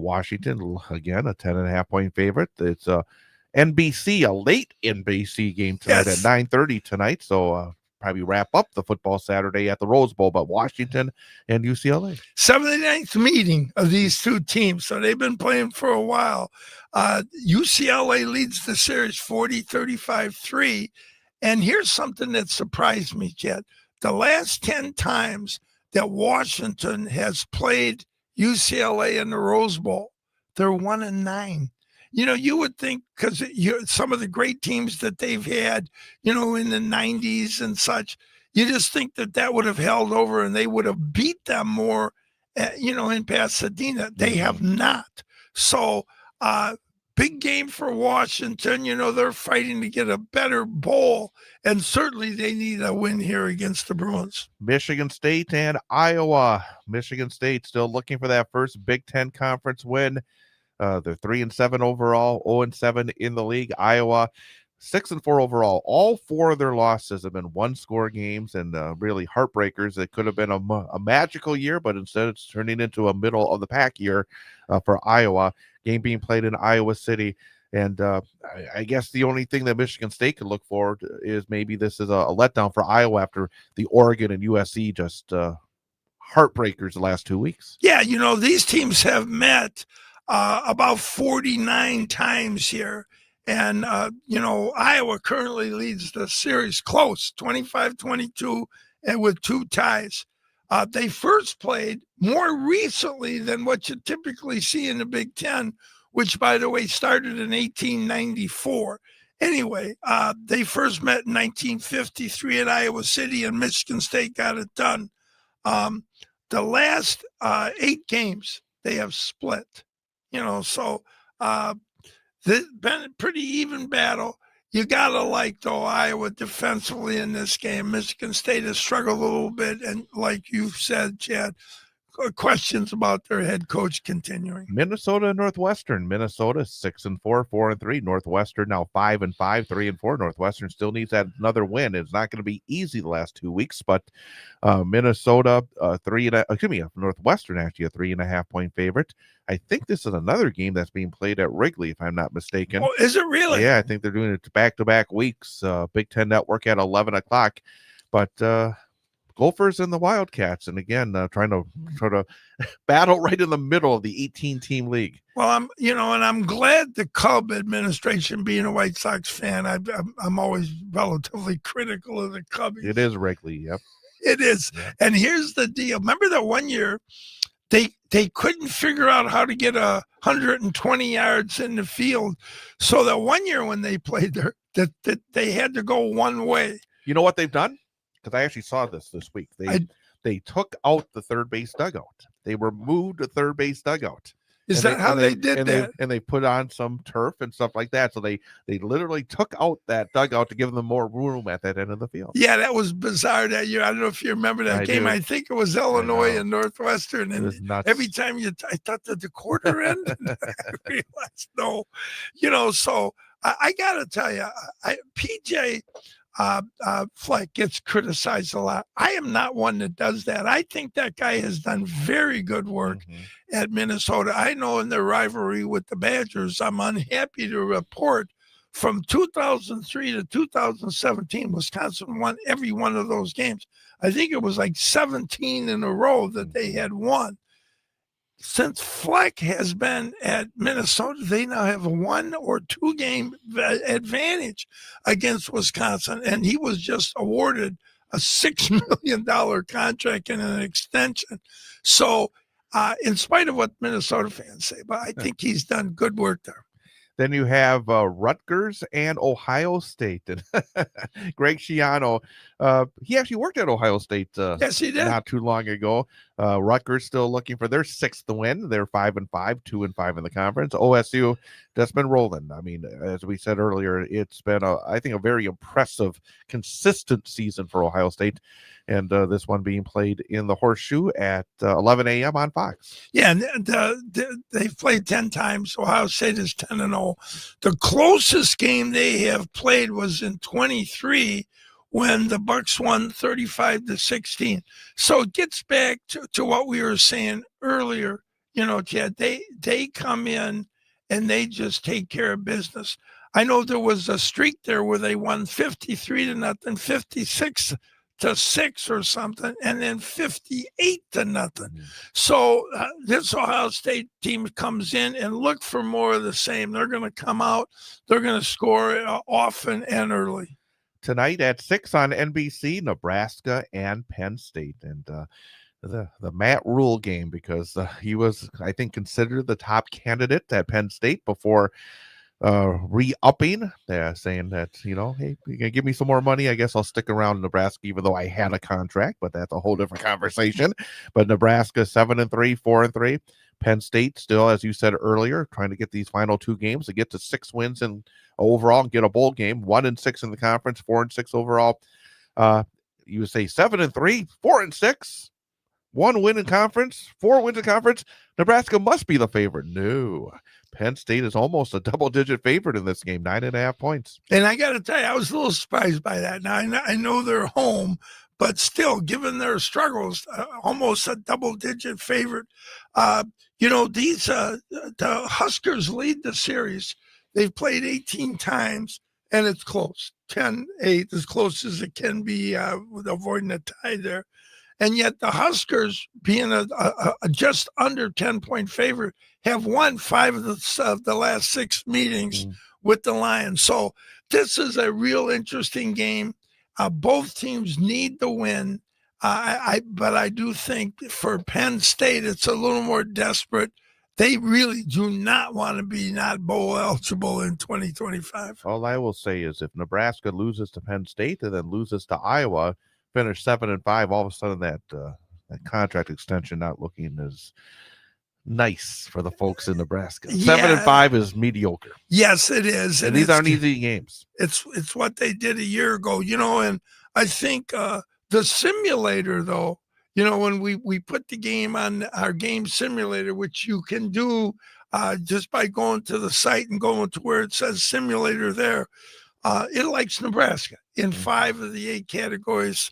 Washington again a 10.5-point favorite. It's NBC, a late NBC game tonight at 9:30 tonight. So probably wrap up the football Saturday at the Rose Bowl, but Washington and UCLA. 79th meeting of these two teams. So they've been playing for a while. UCLA leads the series 40-35-3. And here's something that surprised me, Chet. The last 10 times that Washington has played UCLA in the Rose Bowl, they're 1-9. You would think, because some of the great teams that they've had, in the 90s and such, you just think that would have held over and they would have beat them more, in Pasadena. They have not. So big game for Washington. They're fighting to get a better bowl, and certainly they need a win here against the Bruins. Michigan State and Iowa. Michigan State still looking for that first Big Ten Conference win. They're 3-7 overall, 0-7 in the league. Iowa 6-4 overall. All 4 of their losses have been one-score games and really heartbreakers. It could have been a magical year, but instead it's turning into a middle of the pack year for Iowa. Game being played in Iowa City. And I guess the only thing that Michigan State could look forward to is maybe this is a letdown for Iowa after the Oregon and USC just heartbreakers the last 2 weeks. Yeah, these teams have met about 49 times here. And, Iowa currently leads the series close, 25-22, and with 2 ties. They first played more recently than what you typically see in the Big Ten, which, by the way, started in 1894. Anyway, they first met in 1953 at Iowa City, and Michigan State got it done. The last 8 games, they have split. So this been a pretty even battle. You got to like, though, Iowa defensively in this game. Michigan State has struggled a little bit, and like you said, Chad, questions about their head coach continuing. Minnesota and Northwestern. Minnesota 6-4, 4-3. Northwestern now 5-5, 3-4. Northwestern still needs that another win. It's not going to be easy the last 2 weeks, but Minnesota Northwestern actually a 3.5 point favorite. I think this is another game that's being played at Wrigley, if I'm not mistaken. Oh, is it really? Yeah, I think they're doing it back-to-back weeks. Big Ten Network at 11 o'clock, but Gophers and the Wildcats, and again, trying to sort of battle right in the middle of the 18-team league. Well, I'm glad the Cub administration, being a White Sox fan, I'm always relatively critical of the Cubbies. It is Wrigley, yep. It is. Yep. And here's the deal. Remember that one year they couldn't figure out how to get 120 yards in the field. So that one year when they played there, that they had to go one way. You know what they've done? Because I actually saw this week. They took out the third base dugout. They removed the third base dugout. Is that how they did that? And they put on some turf and stuff like that. So they literally took out that dugout to give them more room at that end of the field. Yeah, that was bizarre that year. I don't know if you remember that game. Do. I think it was Illinois and Northwestern. And every time I thought that the quarter ended. I realized no. So I got to tell you, PJ Fleck gets criticized a lot. I am not one that does that. I think that guy has done very good work at Minnesota. I know in their rivalry with the Badgers, I'm unhappy to report from 2003 to 2017, Wisconsin won every one of those games. I think it was like 17 in a row that they had won. Since Fleck has been at Minnesota, they now have a 1 or 2 game advantage against Wisconsin. And he was just awarded a $6 million contract and an extension. So in spite of what Minnesota fans say, but I think he's done good work there. Then you have Rutgers and Ohio State. And Greg Schiano, he actually worked at Ohio State yes, he did. Not too long ago. Rutgers still looking for their 6th win. They're 5-5, 2-5 in the conference. OSU that's been rolling. I mean, as we said earlier, it's been, I think, a very impressive, consistent season for Ohio State. And this one being played in the Horseshoe at 11 a.m. on Fox. Yeah, and they've played 10 times. Ohio State is 10-0. The closest game they have played was in 23 when the Bucks won 35-16. So it gets back to what we were saying earlier. Chad, they come in and they just take care of business. I know there was a streak there where they won 53-0, 56-6 or something, and then 58-0. So this Ohio State team comes in and look for more of the same. They're going to come out. They're going to score often and early. Tonight at 6 on NBC, Nebraska and Penn State. And the Matt Rule game, because he was, I think, considered the top candidate at Penn State before re-upping, saying that, hey, you can give me some more money, I guess I'll stick around in Nebraska, even though I had a contract, but that's a whole different conversation. But Nebraska 7-3, 4-3. Penn State still, as you said earlier, trying to get these final 2 games to get to 6 wins in overall and get a bowl game. 1-6 in the conference, 4-6 overall. You would say 7-3, 4-6. 1 win in conference, 4 wins in conference. Nebraska must be the favorite. No, Penn State is almost a double-digit favorite in this game, 9.5 points. And I got to tell you, I was a little surprised by that. Now, I know they're home, but still, given their struggles, almost a double-digit favorite. The Huskers lead the series. They've played 18 times, and it's close. 10-8, as close as it can be, with avoiding a tie there. And yet the Huskers, being a just under 10-point favorite, have won 5 of the last 6 meetings with the Lions. So this is a real interesting game. Both teams need the win. But I do think for Penn State, it's a little more desperate. They really do not want to be not bowl eligible in 2025. All I will say is if Nebraska loses to Penn State and then loses to Iowa, finish 7-5, all of a sudden that contract extension not looking as nice for the folks in Nebraska. 7-5 is mediocre. Yes, it is. And these aren't easy games. It's what they did a year ago, and I think the simulator, though, when we put the game on our game simulator, which you can do just by going to the site and going to where it says simulator there, it likes Nebraska in 5 of the 8 categories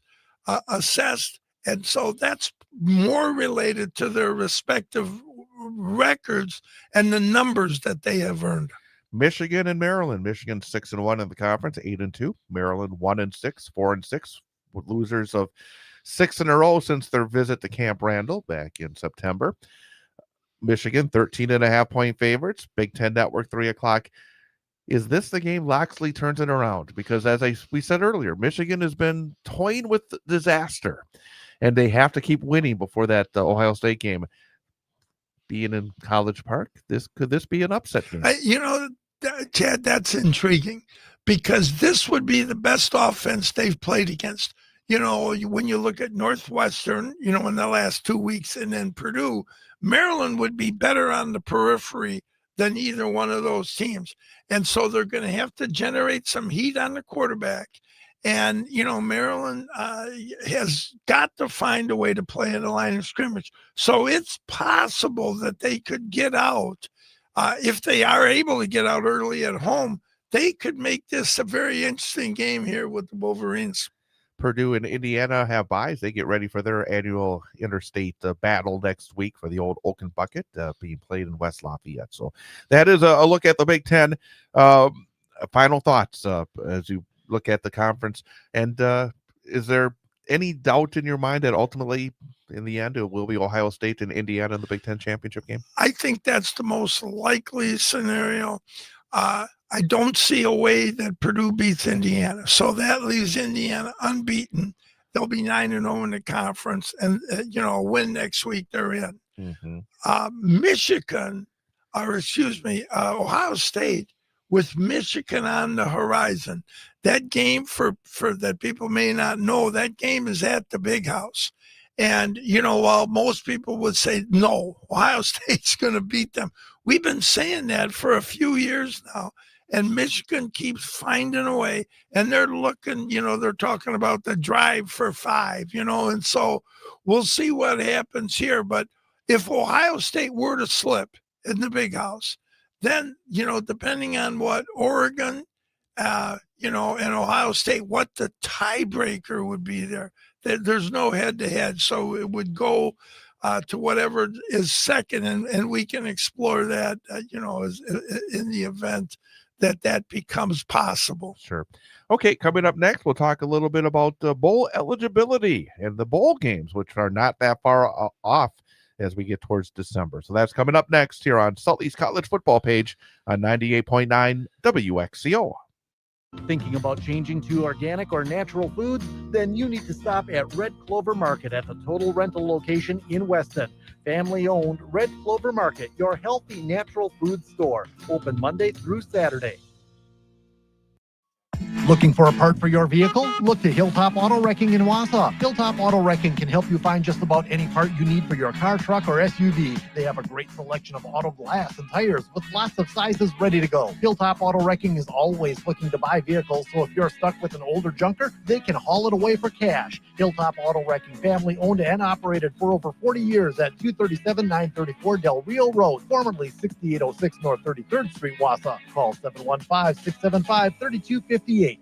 assessed. And so that's more related to their respective records and the numbers that they have earned. Michigan and Maryland. Michigan 6-1 in the conference, 8-2. Maryland 1-6, 4-6, with losers of 6 in a row since their visit to Camp Randall back in September. Michigan 13.5-point favorites. Big Ten Network 3:00. Is this the game Loxley turns it around? Because as we said earlier, Michigan has been toying with disaster, and they have to keep winning before that Ohio State game. Being in College Park, could this be an upset game? Chad, that's intriguing because this would be the best offense they've played against. When you look at Northwestern, in the last 2 weeks, and then Purdue, Maryland would be better on the periphery than either one of those teams. And so they're going to have to generate some heat on the quarterback. And, Maryland has got to find a way to play at the line of scrimmage. So it's possible that they could get out. If they are able to get out early at home, they could make this a very interesting game here with the Wolverines. Purdue and Indiana have byes. They get ready for their annual interstate battle next week for the old Oaken Bucket being played in West Lafayette. So that is a look at the Big Ten. Final thoughts as you look at the conference. And is there any doubt in your mind that ultimately, in the end, it will be Ohio State and Indiana in the Big Ten championship game? I think that's the most likely scenario. I don't see a way that Purdue beats Indiana. So that leaves Indiana unbeaten. They'll be 9-0 in the conference, and a win next week, they're in. Ohio State, with Michigan on the horizon. That game, for that people may not know, that game is at the Big House. And, while most people would say, no, Ohio State's going to beat them, we've been saying that for a few years now. And Michigan keeps finding a way, and they're looking, they're talking about the drive for 5, and so we'll see what happens here. But if Ohio State were to slip in the Big House, then, depending on what Oregon, and Ohio State, what the tiebreaker would be there. There's no head-to-head, so it would go to whatever is second, and we can explore that, in the event that becomes possible. Sure. Okay, coming up next, we'll talk a little bit about bowl eligibility and the bowl games, which are not that far off as we get towards December. So that's coming up next here on Sully's College Football Page on 98.9 WXCO. Thinking about changing to organic or natural foods? Then you need to stop at Red Clover Market at the Total Rental location in Weston. Family-owned Red Clover Market, your healthy natural food store. Open Monday through Saturday. Looking for a part for your vehicle? Look to Hilltop Auto Wrecking in Wausau. Hilltop Auto Wrecking can help you find just about any part you need for your car, truck, or SUV. They have a great selection of auto glass and tires with lots of sizes ready to go. Hilltop Auto Wrecking is always looking to buy vehicles, so if you're stuck with an older junker, they can haul it away for cash. Hilltop Auto Wrecking, family owned and operated for over 40 years at 237-934 Del Rio Road, formerly 6806 North 33rd Street, Wausau. Call 715-675-3258.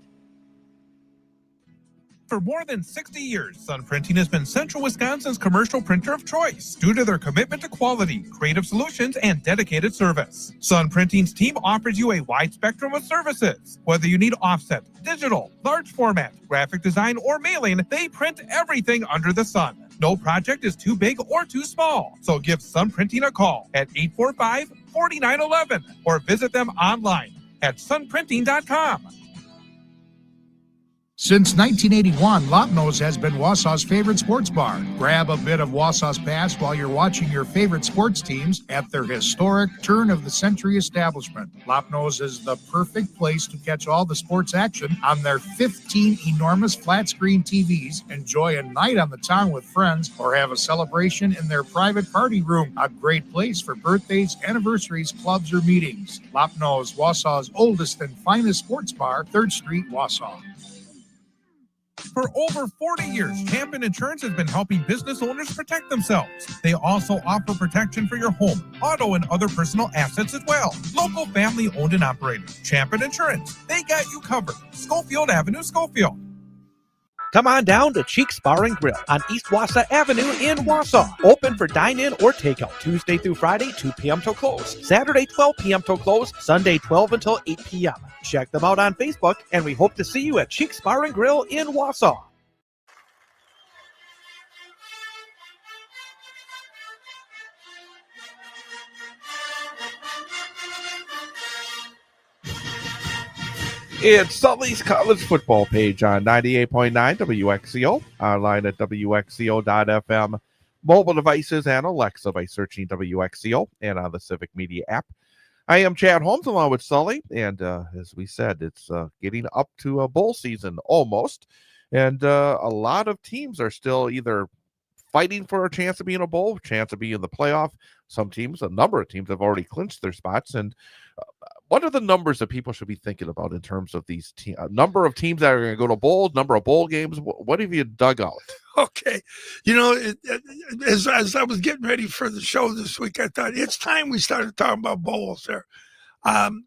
For more than 60 years, Sun Printing has been Central Wisconsin's commercial printer of choice due to their commitment to quality, creative solutions, and dedicated service. Sun Printing's team offers you a wide spectrum of services. Whether you need offset, digital, large format, graphic design, or mailing, they print everything under the sun. No project is too big or too small. So give Sun Printing a call at 845-4911 or visit them online at sunprinting.com. Since 1981, Lopno's has been Wausau's favorite sports bar. Grab a bit of Wausau's past while you're watching your favorite sports teams at their historic turn-of-the-century establishment. Lopno's is the perfect place to catch all the sports action on their 15 enormous flat-screen TVs, enjoy a night on the town with friends, or have a celebration in their private party room. A great place for birthdays, anniversaries, clubs, or meetings. Lopno's, Wausau's oldest and finest sports bar, 3rd Street, Wausau. For over 40 years, Champion Insurance has been helping business owners protect themselves. They also offer protection for your home, auto, and other personal assets as well. Local family owned and operated. Champion Insurance. They got you covered. Schofield Avenue, Schofield. Come on down to Cheeks Bar and Grill on East Wausau Avenue in Wausau. Open for dine-in or takeout Tuesday through Friday, 2 p.m. till close. Saturday, 12 p.m. till close. Sunday, 12 until 8 p.m. Check them out on Facebook, and we hope to see you at Cheeks Bar and Grill in Wausau. It's Sully's college football page on 98.9 WXCO, online at WXCO.FM, mobile devices, and Alexa by searching WXCO, and on the Civic Media app. I am Chad Holmes along with Sully, and as we said, it's getting up to a bowl season almost, and a lot of teams are still either fighting for a chance to be in a bowl, chance to be in the playoff. Some teams, a number of teams, have already clinched their spots. And what are the numbers that people should be thinking about in terms of these number of teams that are going to go to bowls, number of bowl games? What have you dug out? Okay. You know, as I was getting ready for the show this week, I thought it's time we started talking about bowls there.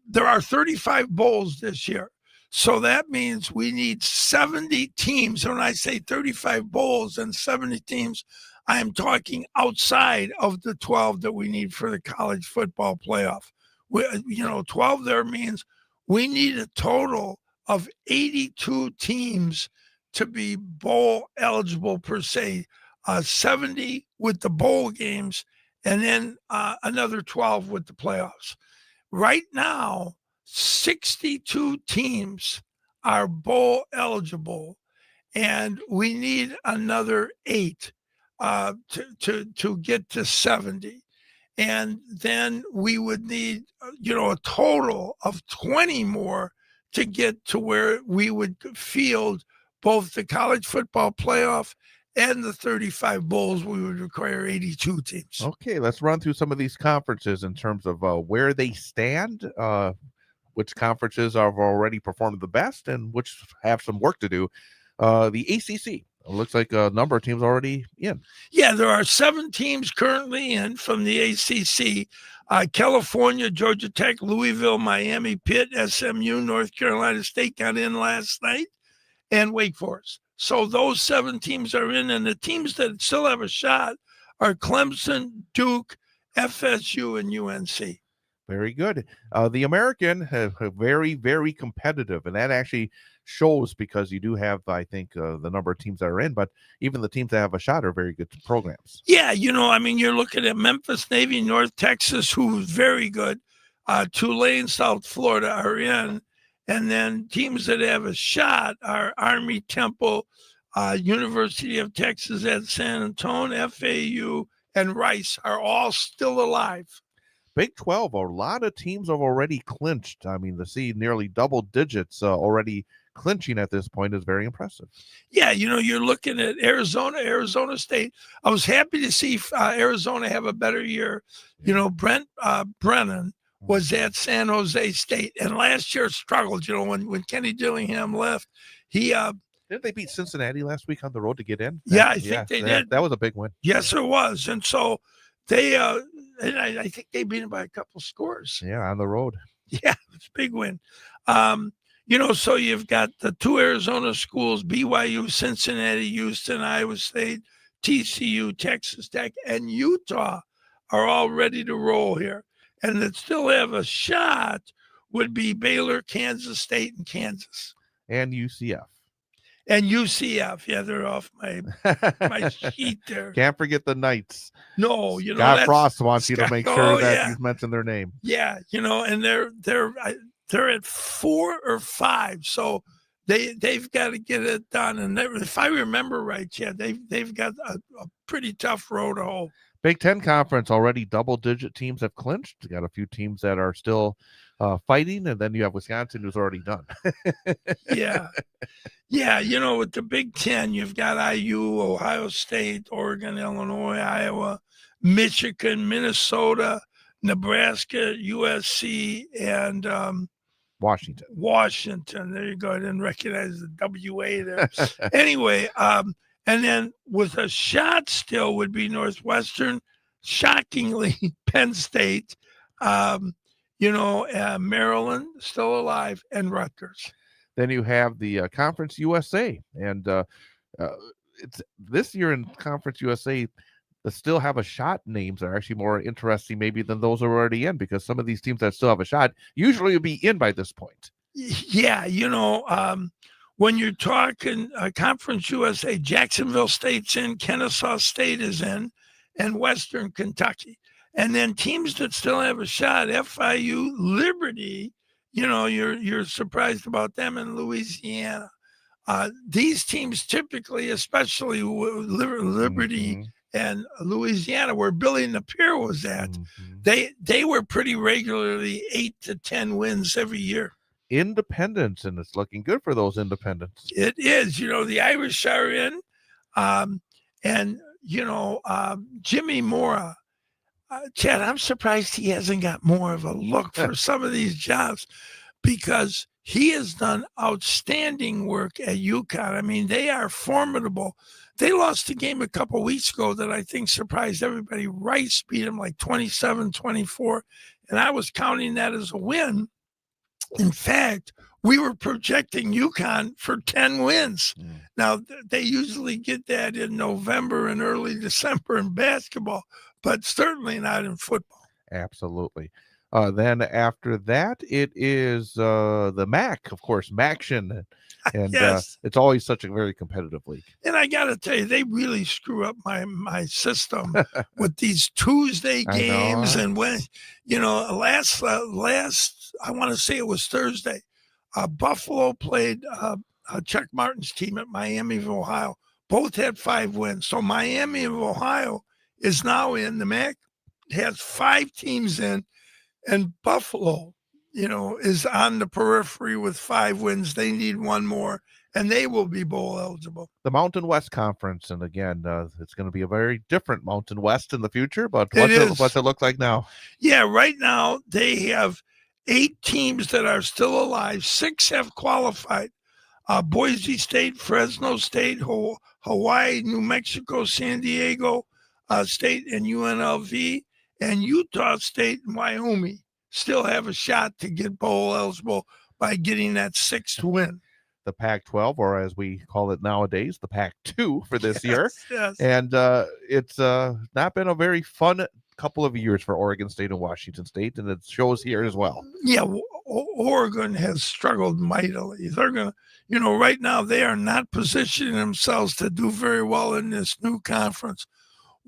There are 35 bowls this year. So that means we need 70 teams. And when I say 35 bowls and 70 teams, I am talking outside of the 12 that we need for the college football playoff. 12 there means we need a total of 82 teams to be bowl eligible per se, 70 with the bowl games, and then another 12 with the playoffs. Right now, 62 teams are bowl eligible, and we need another 8 to get to 70. And then we would need, a total of 20 more to get to where we would field both the college football playoff and the 35 bowls. We would require 82 teams. Okay, let's run through some of these conferences in terms of where they stand, which conferences have already performed the best and which have some work to do. The ACC. It looks like a number of teams already in. Yeah, there are 7 teams currently in from the ACC. California, Georgia Tech, Louisville, Miami, Pitt, SMU, North Carolina State got in last night, and Wake Forest. So those 7 teams are in, and the teams that still have a shot are Clemson, Duke, FSU, and UNC. Very good. The American have very, very competitive, and that actually shows because you do have, I think, the number of teams that are in, but even the teams that have a shot are very good programs. Yeah, you're looking at Memphis, Navy, North Texas, who's very good. Tulane, South Florida are in. And then teams that have a shot are Army, Temple, University of Texas at San Antonio, FAU, and Rice are all still alive. Big 12, a lot of teams have already clinched. I mean, to see nearly double digits already clinching at this point is very impressive. Yeah, you're looking at Arizona State. I was happy to see Arizona have a better year. Brent Brennan was at San Jose State, and last year struggled. When Kenny Dillingham left, he didn't they beat Cincinnati last week on the road to get in? Yeah, I think they did. That was a big win. Yes, it was, and so they and I think they beat him by a couple scores. Yeah, on the road. Yeah, it's a big win. So you've got the two Arizona schools, BYU, Cincinnati, Houston, Iowa State, TCU, Texas Tech, and Utah are all ready to roll here. And that still have a shot would be Baylor, Kansas State, and Kansas. And UCF. And UCF. Yeah, they're off my sheet there. Can't forget the Knights. No, Scott Frost wants you to make sure that you mention their name. Yeah, and they're at 4 or 5, so they've got to get it done. And if I remember right, they've got a pretty tough road to hoe. Big Ten Conference, already double-digit teams have clinched. You got a few teams that are still fighting, and then you have Wisconsin, who's already done. Yeah. With the Big Ten, you've got IU, Ohio State, Oregon, Illinois, Iowa, Michigan, Minnesota, Nebraska, USC, and Washington. There you go. I didn't recognize the WA there. Anyway, and then with a shot still would be Northwestern, shockingly, Penn State, Maryland still alive, and Rutgers. Then you have the Conference USA, and it's this year in Conference USA. That still have a shot names are actually more interesting maybe than those are already in, because some of these teams that still have a shot usually will be in by this point. Yeah, when you're talking Conference USA, Jacksonville State's in, Kennesaw State is in, and Western Kentucky. And then teams that still have a shot, FIU, Liberty, you're surprised about them in Louisiana. These teams typically, especially Liberty and Louisiana, where Billy Napier was at, they were pretty regularly 8 to 10 wins every year. Independents, and it's looking good for those independents. It is. The Irish are in, and Jimmy Mora. Chad, I'm surprised he hasn't got more of a look for some of these jobs, because he has done outstanding work at UConn. I mean, they are formidable. They lost a game a couple weeks ago that I think surprised everybody. Rice beat them like 27-24, and I was counting that as a win. In fact, we were projecting UConn for 10 wins. Now, they usually get that in November and early December in basketball, but certainly not in football. Absolutely. Then after that, it is the MAC, of course, MACtion. And Yes. It's always such a very competitive league. And I got to tell you, they really screw up my system with these Tuesday games. And when, last I want to say it was Thursday, Buffalo played Chuck Martin's team at Miami of Ohio. Both had 5 wins. So Miami of Ohio is now in. The MAC has 5 teams in, and Buffalo, is on the periphery with 5 wins. They need one more, and they will be bowl eligible. The Mountain West Conference, and again, it's going to be a very different Mountain West in the future, but what's it look like now? Yeah, right now they have 8 teams that are still alive. 6 have qualified. Boise State, Fresno State, Hawaii, New Mexico, San Diego State, and UNLV, and Utah State and Wyoming still have a shot to get bowl eligible by getting that 6th win. The Pac-12, or as we call it nowadays, the Pac-2 for this year. Yes. And it's not been a very fun couple of years for Oregon State and Washington State, and it shows here as well. Yeah, Oregon has struggled mightily. They're going to, right now they are not positioning themselves to do very well in this new conference.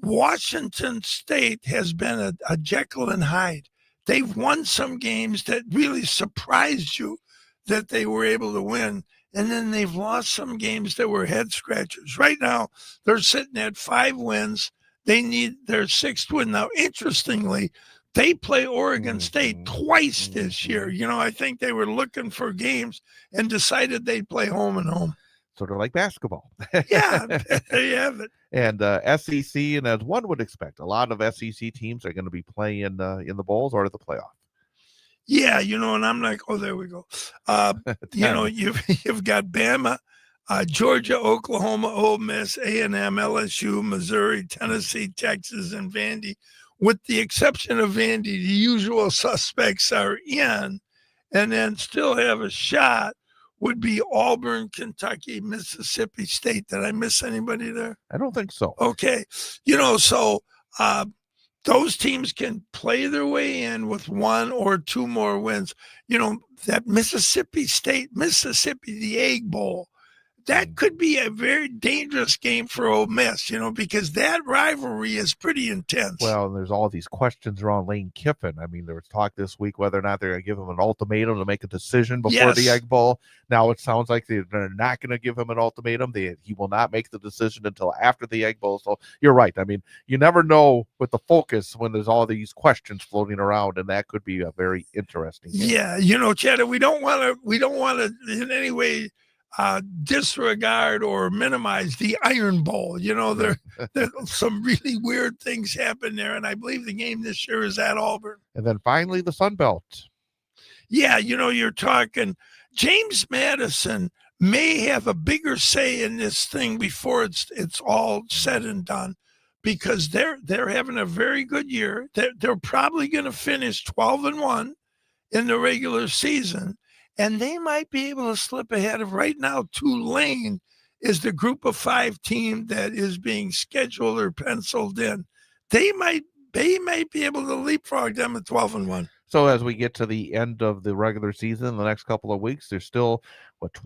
Washington State has been a Jekyll and Hyde. They've won some games that really surprised you that they were able to win, and then they've lost some games that were head scratchers. Right now, they're sitting at 5 wins. They need their 6th win. Now, interestingly, they play Oregon State twice this year. I think they were looking for games and decided they'd play home and home. Sort of like basketball. Yeah, there you have it. And SEC, and as one would expect, a lot of SEC teams are going to be playing in the bowls or the playoff. Yeah, and I'm like, oh, there we go. You've got Bama, Georgia, Oklahoma, Ole Miss, A&M, LSU, Missouri, Tennessee, Texas, and Vandy. With the exception of Vandy, the usual suspects are in, and then still have a shot would be Auburn, Kentucky, Mississippi State. Did I miss anybody there? I don't think so. Okay. So those teams can play their way in with one or two more wins. That Mississippi, the Egg Bowl, that could be a very dangerous game for Ole Miss, because that rivalry is pretty intense. Well, there's all these questions around Lane Kiffin. I mean, there was talk this week whether or not they're going to give him an ultimatum to make a decision before the Egg Bowl. Now it sounds like they're not going to give him an ultimatum. He will not make the decision until after the Egg Bowl. So you're right. I mean, you never know with the focus when there's all these questions floating around, and that could be a very interesting game. Yeah, Cheddar, we don't want to in any way disregard or minimize the Iron Bowl. There's some really weird things happen there, and I believe the game this year is at Auburn. And then finally the Sun Belt. Yeah, you're talking James Madison may have a bigger say in this thing before it's all said and done, because they're having a very good year. They're probably going to finish 12-1 in the regular season. And they might be able to slip ahead of right now. Tulane is the group of 5 team that is being scheduled or penciled in. They might be able to leapfrog them at 12-1. So as we get to the end of the regular season, in the next couple of weeks, there's still at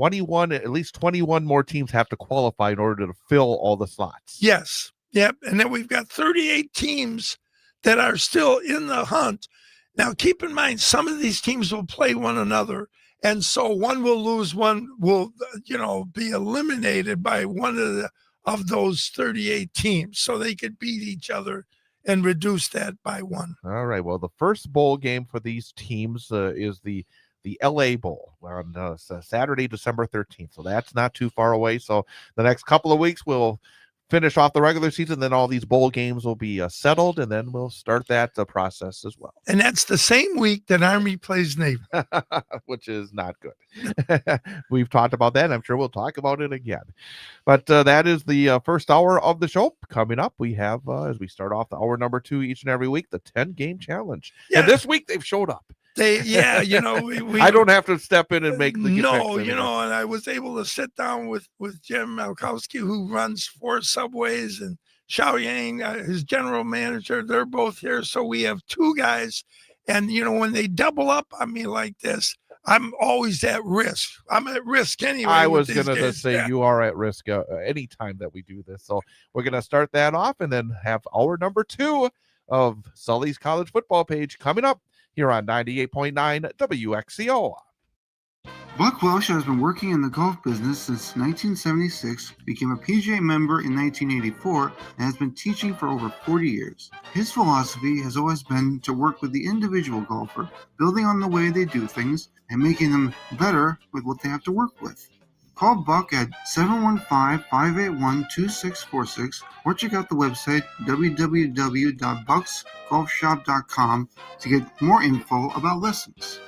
least 21 more teams have to qualify in order to fill all the slots. Yes. Yep. And then we've got 38 teams that are still in the hunt. Now, keep in mind, some of these teams will play one another. And so one will lose, one will, be eliminated by one of those 38 teams. So they could beat each other and reduce that by one. All right. Well, the first bowl game for these teams is the LA Bowl on Saturday, December 13th. So that's not too far away. So the next couple of weeks, we'll finish off the regular season. Then all these bowl games will be settled, and then we'll start that process as well. And that's the same week that Army plays Navy, which is not good. We've talked about that. I'm sure we'll talk about it again. But that is the first hour of the show. Coming up, we have, as we start off the hour number 2 each and every week, the 10-game challenge. Yeah. And this week they've showed up. We I don't have to step in and make the and I was able to sit down with Jim Malkowski, who runs 4 Subways, and Xiao Yang, his general manager. They're both here, so we have 2 guys. And when they double up on me like this, I'm always at risk. I'm at risk anyway. I was going to say you are at risk anytime that we do this. So we're going to start that off and then have hour number 2 of Sully's College Football Page coming up here on 98.9 WXCO. Buck Welsh has been working in the golf business since 1976, became a PGA member in 1984, and has been teaching for over 40 years. His philosophy has always been to work with the individual golfer, building on the way they do things and making them better with what they have to work with. Call Buck at 715-581-2646 or check out the website www.bucksgolfshop.com to get more info about lessons.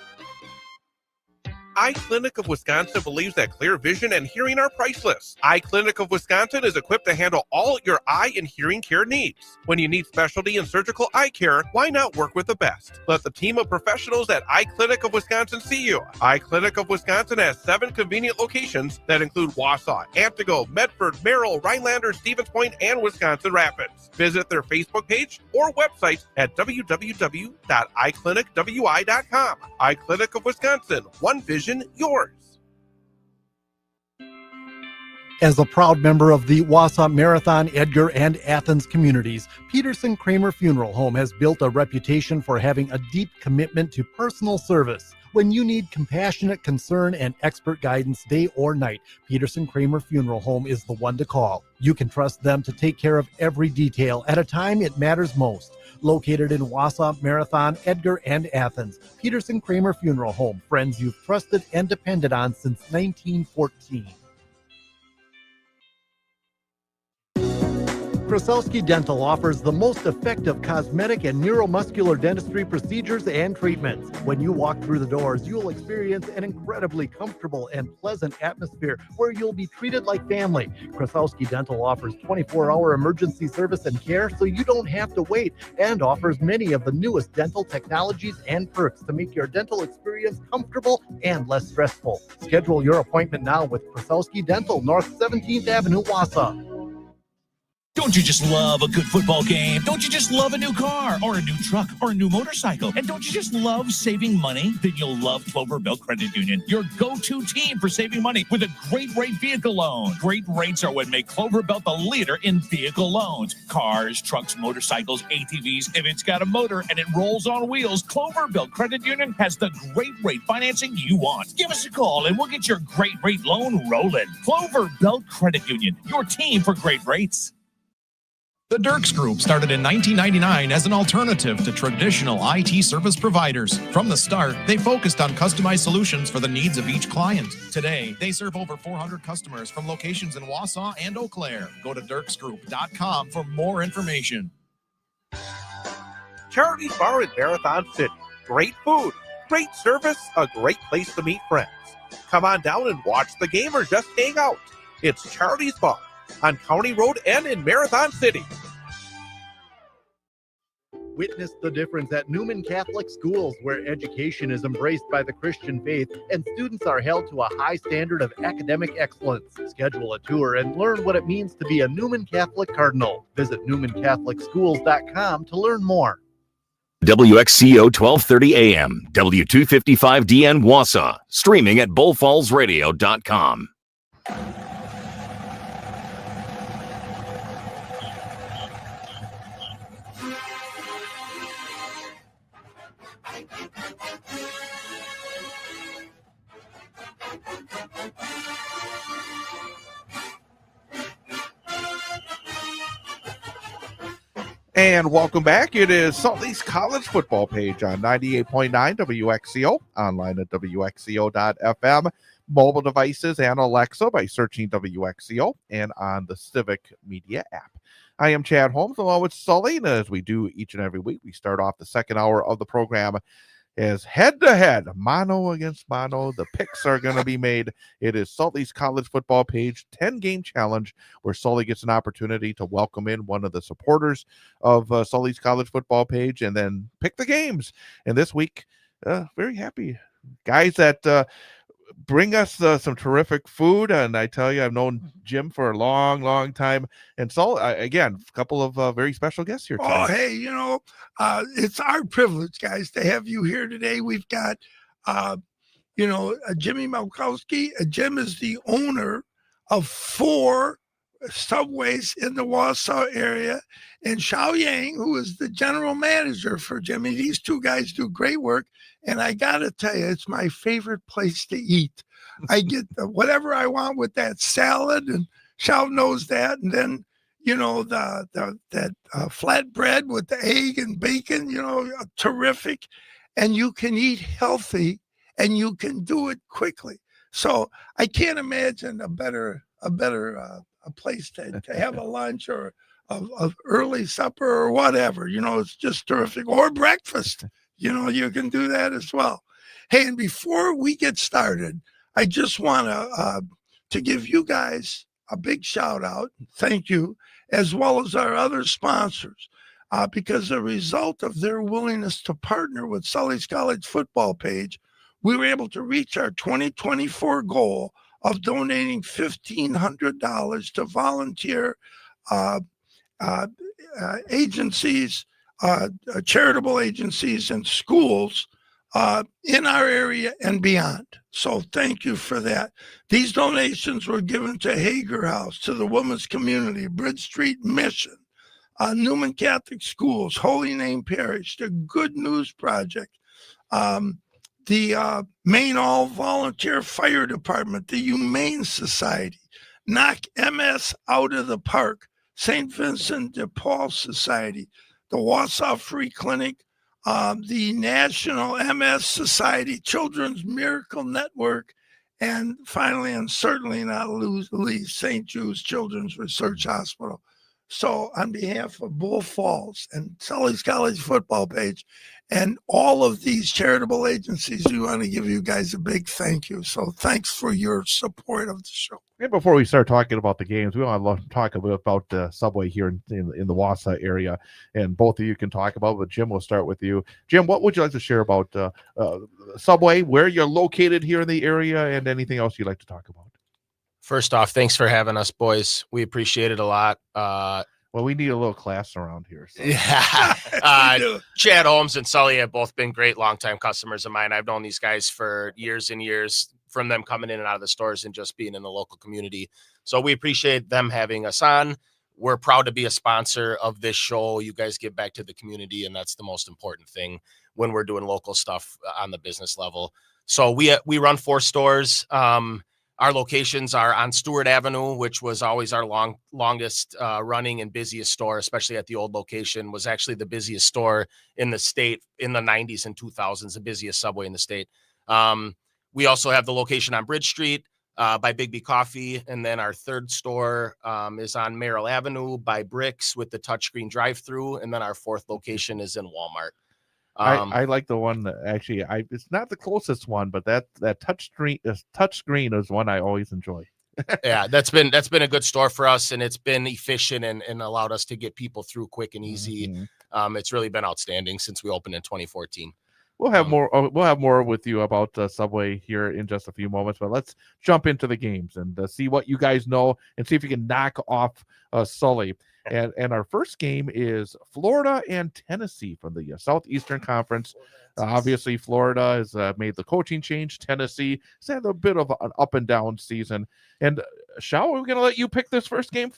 Eye Clinic of Wisconsin believes that clear vision and hearing are priceless. Eye Clinic of Wisconsin is equipped to handle all your eye and hearing care needs. When you need specialty and surgical eye care, why not work with the best? Let the team of professionals at Eye Clinic of Wisconsin see you. Eye Clinic of Wisconsin has 7 convenient locations that include Wausau, Antigo, Medford, Merrill, Rhinelander, Stevens Point, and Wisconsin Rapids. Visit their Facebook page or website at www.eyeclinicwi.com. Eye Clinic of Wisconsin, one vision, yours. As a proud member of the Wausau Marathon, Edgar, and Athens communities, Peterson Kramer Funeral Home has built a reputation for having a deep commitment to personal service. When you need compassionate concern and expert guidance day or night, Peterson Kramer Funeral Home is the one to call. You can trust them to take care of every detail at a time it matters most. Located in Wausau, Marathon, Edgar, and Athens, Peterson Kramer Funeral Home, friends you've trusted and depended on since 1914. Krasowski Dental offers the most effective cosmetic and neuromuscular dentistry procedures and treatments. When you walk through the doors, you'll experience an incredibly comfortable and pleasant atmosphere where you'll be treated like family. Krasowski Dental offers 24-hour emergency service and care so you don't have to wait, and offers many of the newest dental technologies and perks to make your dental experience comfortable and less stressful. Schedule your appointment now with Krasowski Dental, North 17th Avenue, Wausau. Don't you just love a good football game? Don't you just love a new car or a new truck or a new motorcycle? And don't you just love saving money? Then you'll love Clover Belt Credit Union, your go-to team for saving money with a great rate vehicle loan. Great rates are what make Clover Belt the leader in vehicle loans. Cars, trucks, motorcycles, ATVs. If it's got a motor and it rolls on wheels, Clover Belt Credit Union has the great rate financing you want. Give us a call and we'll get your great rate loan rolling. Clover Belt Credit Union, your team for great rates. The Dirks Group started in 1999 as an alternative to traditional IT service providers. From the start, they focused on customized solutions for the needs of each client. Today, they serve over 400 customers from locations in Wausau and Eau Claire. Go to dirksgroup.com for more information. Charity's Bar in Marathon City. Great food, great service, a great place to meet friends. Come on down and watch the game or just hang out. It's Charity's Bar on County Road and in Marathon City. Witness the difference at Newman Catholic Schools, where education is embraced by the Christian faith and students are held to a high standard of academic excellence. Schedule a tour and learn what it means to be a Newman Catholic Cardinal. Visit NewmanCatholicSchools.com to learn more. WXCO 1230 AM, W255DN Wausau, streaming at bullfallsradio.com. And welcome back. It is Sully's College Football Page on 98.9 WXCO, online at WXCO.FM, mobile devices and Alexa by searching WXCO, and on the Civic Media app. I am Chad Holmes, along with Sully, and as we do each and every week, we start off the second hour of the program as head-to-head, mano against mano. The picks are going to be made. It is Sully's College Football Page 10-game challenge, where Sully gets an opportunity to welcome in one of the supporters of Sully's College Football Page and then pick the games. And this week, very happy guys that bring us some terrific food. And I tell you, I've known Jim for a long, long time. And so, again, a couple of very special guests here today. Oh, hey, it's our privilege, guys, to have you here today. We've got, Jimmy Malkowski. Jim is the owner of 4 Subways in the Wausau area, and Xiao Yang, who is the general manager for Jimmy. These two guys do great work, and I gotta tell you, it's my favorite place to eat. I get whatever I want with that salad, and Xiao knows that, and then that flatbread with the egg and bacon, terrific, and you can eat healthy, and you can do it quickly. So I can't imagine a better a place to have a lunch or of early supper or whatever. It's just terrific. Or breakfast. You can do that as well. Hey, and before we get started, I just want to give you guys a big shout out. Thank you, as well as our other sponsors, because a result of their willingness to partner with Sully's College Football Page, we were able to reach our 2024 goal of donating $1,500 to volunteer agencies, charitable agencies and schools in our area and beyond. So thank you for that. These donations were given to Hager House, to the Women's Community, Bridge Street Mission, Newman Catholic Schools, Holy Name Parish, the Good News Project, the Maine All Volunteer Fire Department, the Humane Society, Knock MS Out of the Park, St. Vincent de Paul Society, the Wausau Free Clinic, the National MS Society, Children's Miracle Network, and finally, and certainly not least, St. Jude's Children's Research Hospital. So on behalf of Bull Falls and Sully's College football page and all of these charitable agencies, we want to give you guys a big thank you. So thanks for your support of the show. And before we start talking about the games, we want to talk a bit about the Subway here in the Wausau area, and both of you can talk about. But Jim, we'll start with you. Jim, what would you like to share about Subway, where you're located here in the area, and anything else you'd like to talk about? First off, thanks for having us, boys. We appreciate it a lot. Well, we need a little class around here. So. Yeah. Chad Holmes and Sully have both been great longtime customers of mine. I've known these guys for years and years, from them coming in and out of the stores and just being in the local community. So we appreciate them having us on. We're proud to be a sponsor of this show. You guys give back to the community, and that's the most important thing when we're doing local stuff on the business level. So we run 4 stores. Our locations are on Stewart Avenue, which was always our longest running and busiest store, especially at the old location, was actually the busiest store in the state in the 90s and 2000s, the busiest Subway in the state. We also have the location on Bridge Street by Big B Coffee. And then our 3rd store is on Merrill Avenue by Bricks with the touchscreen drive-through. And then our 4th location is in Walmart. I like the one that actually it's not the closest one, but that touch screen is one I always enjoy. Yeah, that's been a good store for us, and it's been efficient and allowed us to get people through quick and easy. Mm-hmm. It's really been outstanding since we opened in 2014. We'll have more. We'll have more with you about Subway here in just a few moments. But let's jump into the games and see what you guys know and see if you can knock off Sully. And our first game is Florida and Tennessee from the Southeastern Conference. Obviously, Florida has made the coaching change. Tennessee has had a bit of an up and down season. And Shao, we're going to let you pick this first game.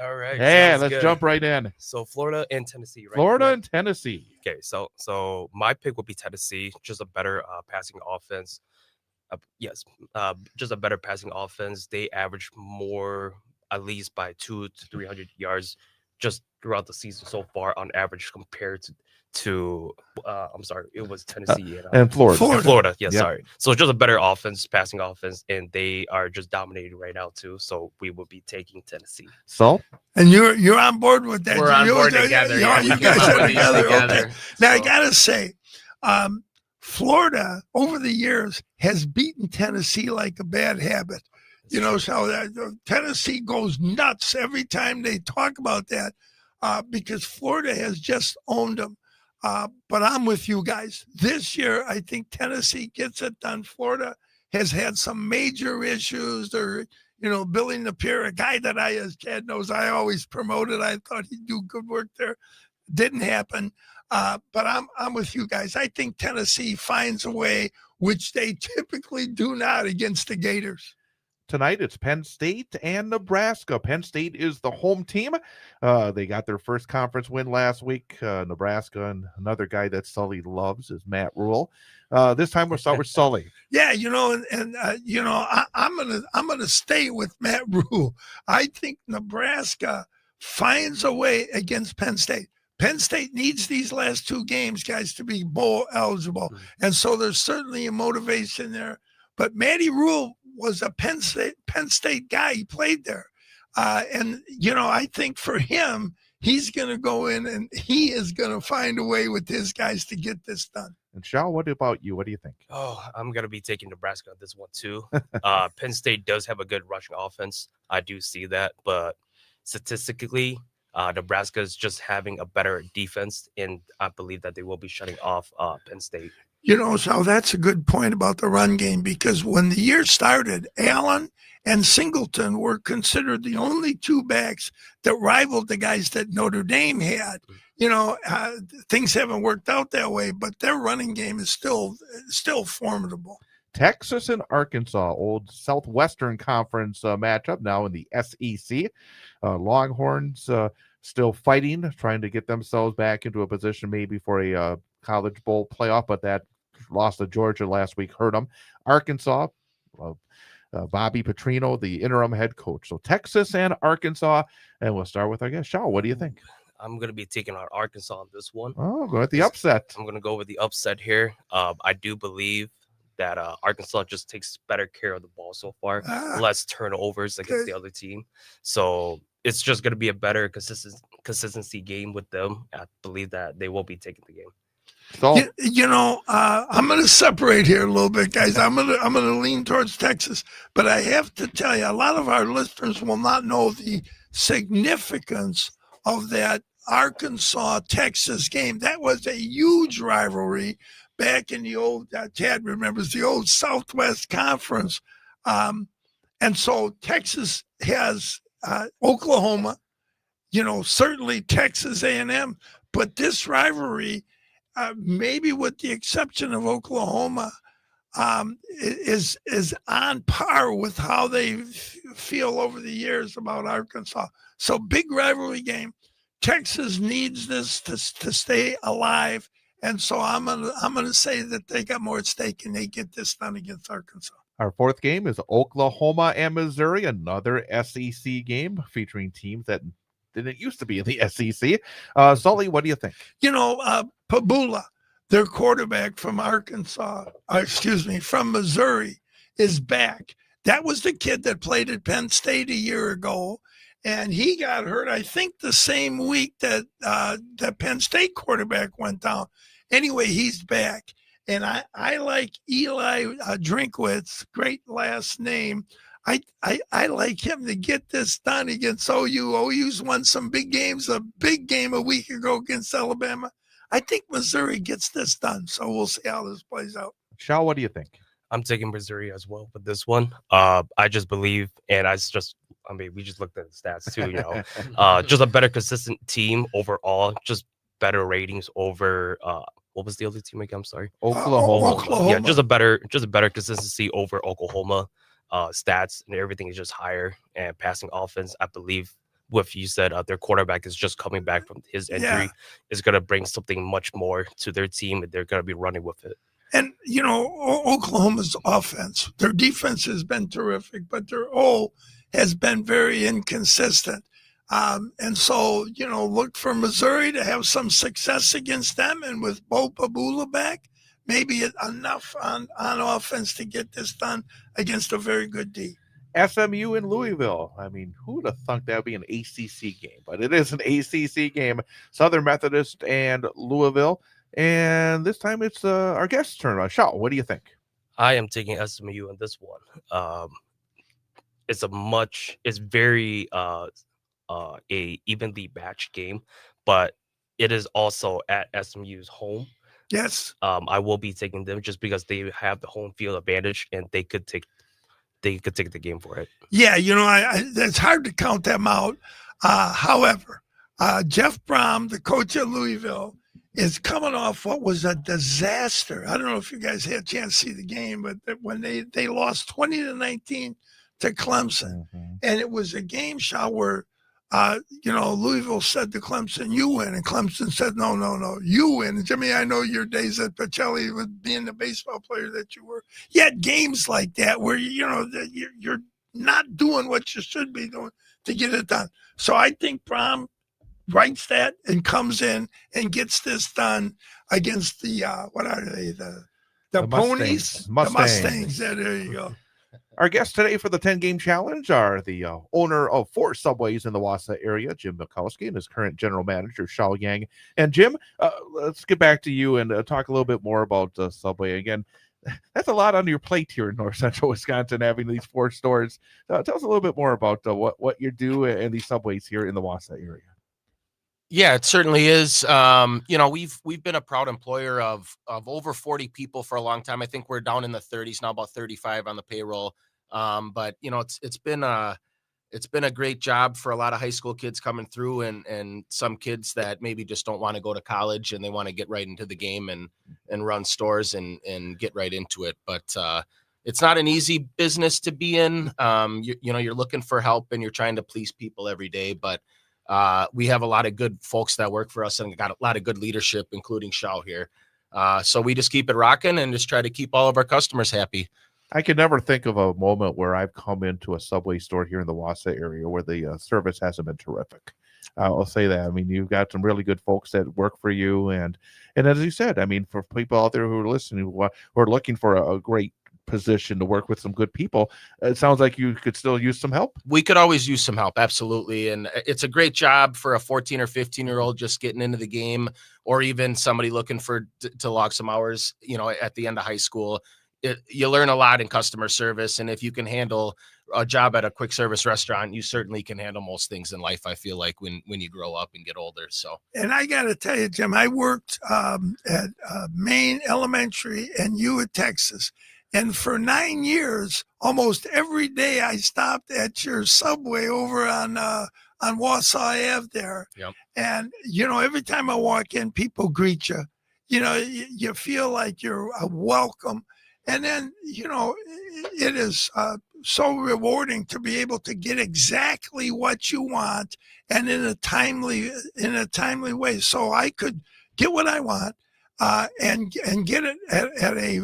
All right. Yeah, let's jump right in. So Florida and Tennessee, right? Florida and Tennessee. Okay, so my pick would be Tennessee, just a better passing offense. Just a better passing offense. They average more, at least by 200 to 300 yards, just throughout the season so far on average compared to I'm sorry, it was Tennessee and Florida. Florida, yes, yep. Sorry. So just a better offense, passing offense, and they are just dominating right now too. So we will be taking Tennessee. So, and you're on board with that. We're on board together. You guys are together. Okay. Now I gotta say, Florida over the years has beaten Tennessee like a bad habit. So Tennessee goes nuts every time they talk about that because Florida has just owned them. But I'm with you guys. This year, I think Tennessee gets it done. Florida has had some major issues. They're, Billy Napier, a guy that as Chad knows, I always promoted. I thought he'd do good work there. Didn't happen. But I'm with you guys. I think Tennessee finds a way, which they typically do not against the Gators. Tonight, it's Penn State and Nebraska. Penn State is the home team. They got their first conference win last week. Nebraska, and another guy that Sully loves is Matt Rule. This time we'll start with Sully. Yeah, I'm gonna stay with Matt Rule. I think Nebraska finds a way against Penn State. Penn State needs these last 2 games, guys, to be bowl eligible, and so there's certainly a motivation there. But Matty Rule was a Penn State guy. He played there. I think for him, he's going to go in and he is going to find a way with his guys to get this done. And Shao, what about you? What do you think? Oh, I'm going to be taking Nebraska on this one too. Penn State does have a good rushing offense. I do see that. But statistically, Nebraska is just having a better defense. And I believe that they will be shutting off Penn State. So that's a good point about the run game, because when the year started, Allen and Singleton were considered the only 2 backs that rivaled the guys that Notre Dame had. Things haven't worked out that way, but their running game is still formidable. Texas and Arkansas, old Southwestern Conference matchup now in the SEC. Longhorns still fighting, trying to get themselves back into a position maybe for a College Bowl playoff, but that loss to Georgia last week hurt them. Arkansas, Bobby Petrino, the interim head coach. So Texas and Arkansas, and we'll start with, I guess, Shao. What do you think? I'm going to be taking on Arkansas on this one. Oh, go with the upset. I'm going to go with the upset here. I do believe that Arkansas just takes better care of the ball so far. Less turnovers against the other team. So it's just going to be a better consistency game with them. I believe that they will be taking the game. So I'm going to separate here a little bit, guys. I'm going to lean towards Texas, but I have to tell you, a lot of our listeners will not know the significance of that Arkansas-Texas game. That was a huge rivalry back in the old, Chad remembers the old Southwest Conference. And so Texas has Oklahoma, certainly Texas A&M, but this rivalry, maybe with the exception of Oklahoma, is on par with how they feel over the years about Arkansas. So big rivalry game. Texas needs this to stay alive, and so I'm gonna say that they got more at stake and they get this done against Arkansas. our fourth game is Oklahoma and Missouri, another SEC game featuring teams that didn't used to be in the SEC. Sully, what do you think? Pabula, their quarterback from from Missouri, is back. That was the kid that played at Penn State a year ago, and he got hurt, I think, the same week that the Penn State quarterback went down. Anyway, he's back, and I like Eli Drinkwitz, great last name. I like him to get this done against OU. OU's won some big games, a big game a week ago against Alabama. I think Missouri gets this done, so we'll see how this plays out. Shaw, what do you think? I'm taking Missouri as well with this one. I just believe, and we just looked at the stats too, just a better consistent team overall, just better ratings over what was the other team again? I'm sorry. Oklahoma. Yeah, just a better consistency over Oklahoma. Stats and everything is just higher, and passing offense, I believe what you said, their quarterback is just coming back from his injury, is going to bring something much more to their team, and they're going to be running with it. And, Oklahoma's offense, their defense has been terrific, but their O has been very inconsistent. And so, look for Missouri to have some success against them. And with Bo Pabula back, maybe enough on offense to get this done against a very good D. SMU in Louisville. I mean, who would have thought that would be an ACC game? But it is an ACC game. Southern Methodist and Louisville. And this time it's our guest's turn. Shaw, what do you think? I am taking SMU in this one. It's very a evenly matched game, but it is also at SMU's home. Yes. I will be taking them just because they have the home field advantage, and they could take the game for it. Yeah, it's hard to count them out. However, Jeff Brom, the coach of Louisville, is coming off what was a disaster. I don't know if you guys had a chance to see the game, but when they lost 20-19 to Clemson, and it was a game shot where Louisville said to Clemson, "You win," and Clemson said, "No, you win." And Jimmy, I know your days at Pacelli with being the baseball player that you were. You had games like that where you're not doing what you should be doing to get it done. So I think Brom writes that and comes in and gets this done against the what are they? The ponies, the Mustangs. Yeah, there you go. Our guests today for the 10-game challenge are the owner of 4 Subways in the Wausau area, Jim Mikowski, and his current general manager, Shao Yang. And Jim, let's get back to you and talk a little bit more about Subway. Again, that's a lot on your plate here in North Central Wisconsin, having these 4 stores. Tell us a little bit more about what you do in these Subways here in the Wausau area. Yeah, it certainly is. We've been a proud employer of over 40 people for a long time. I think we're down in the 30s now, about 35 on the payroll. But it's been a great job for a lot of high school kids coming through, and some kids that maybe just don't want to go to college and they want to get right into the game and run stores and get right into it. But it's not an easy business to be in. You're looking for help and you're trying to please people every day, but we have a lot of good folks that work for us and got a lot of good leadership, including Shao here. So we just keep it rocking and just try to keep all of our customers happy. I can never think of a moment where I've come into a Subway store here in the Wausau area where the service hasn't been terrific. I'll say that. I mean, you've got some really good folks that work for you. And as you said, I mean, for people out there who are listening, who are looking for a great position to work with some good people. It sounds like you could still use some help. We could always use some help, absolutely. And it's a great job for a 14 or 15-year-old just getting into the game, or even somebody looking for to log some hours, at the end of high school. You learn a lot in customer service, and if you can handle a job at a quick service restaurant, you certainly can handle most things in life, I feel like, when you grow up and get older. So, and I got to tell you, Jim, I worked at Maine Elementary and Hewitt, Texas. And for 9 years, almost every day I stopped at your Subway over on Wausau Ave there. Yep. And, every time I walk in, people greet you. You feel like you're welcome. And then, it is so rewarding to be able to get exactly what you want and in a timely way. So I could get what I want and get it at a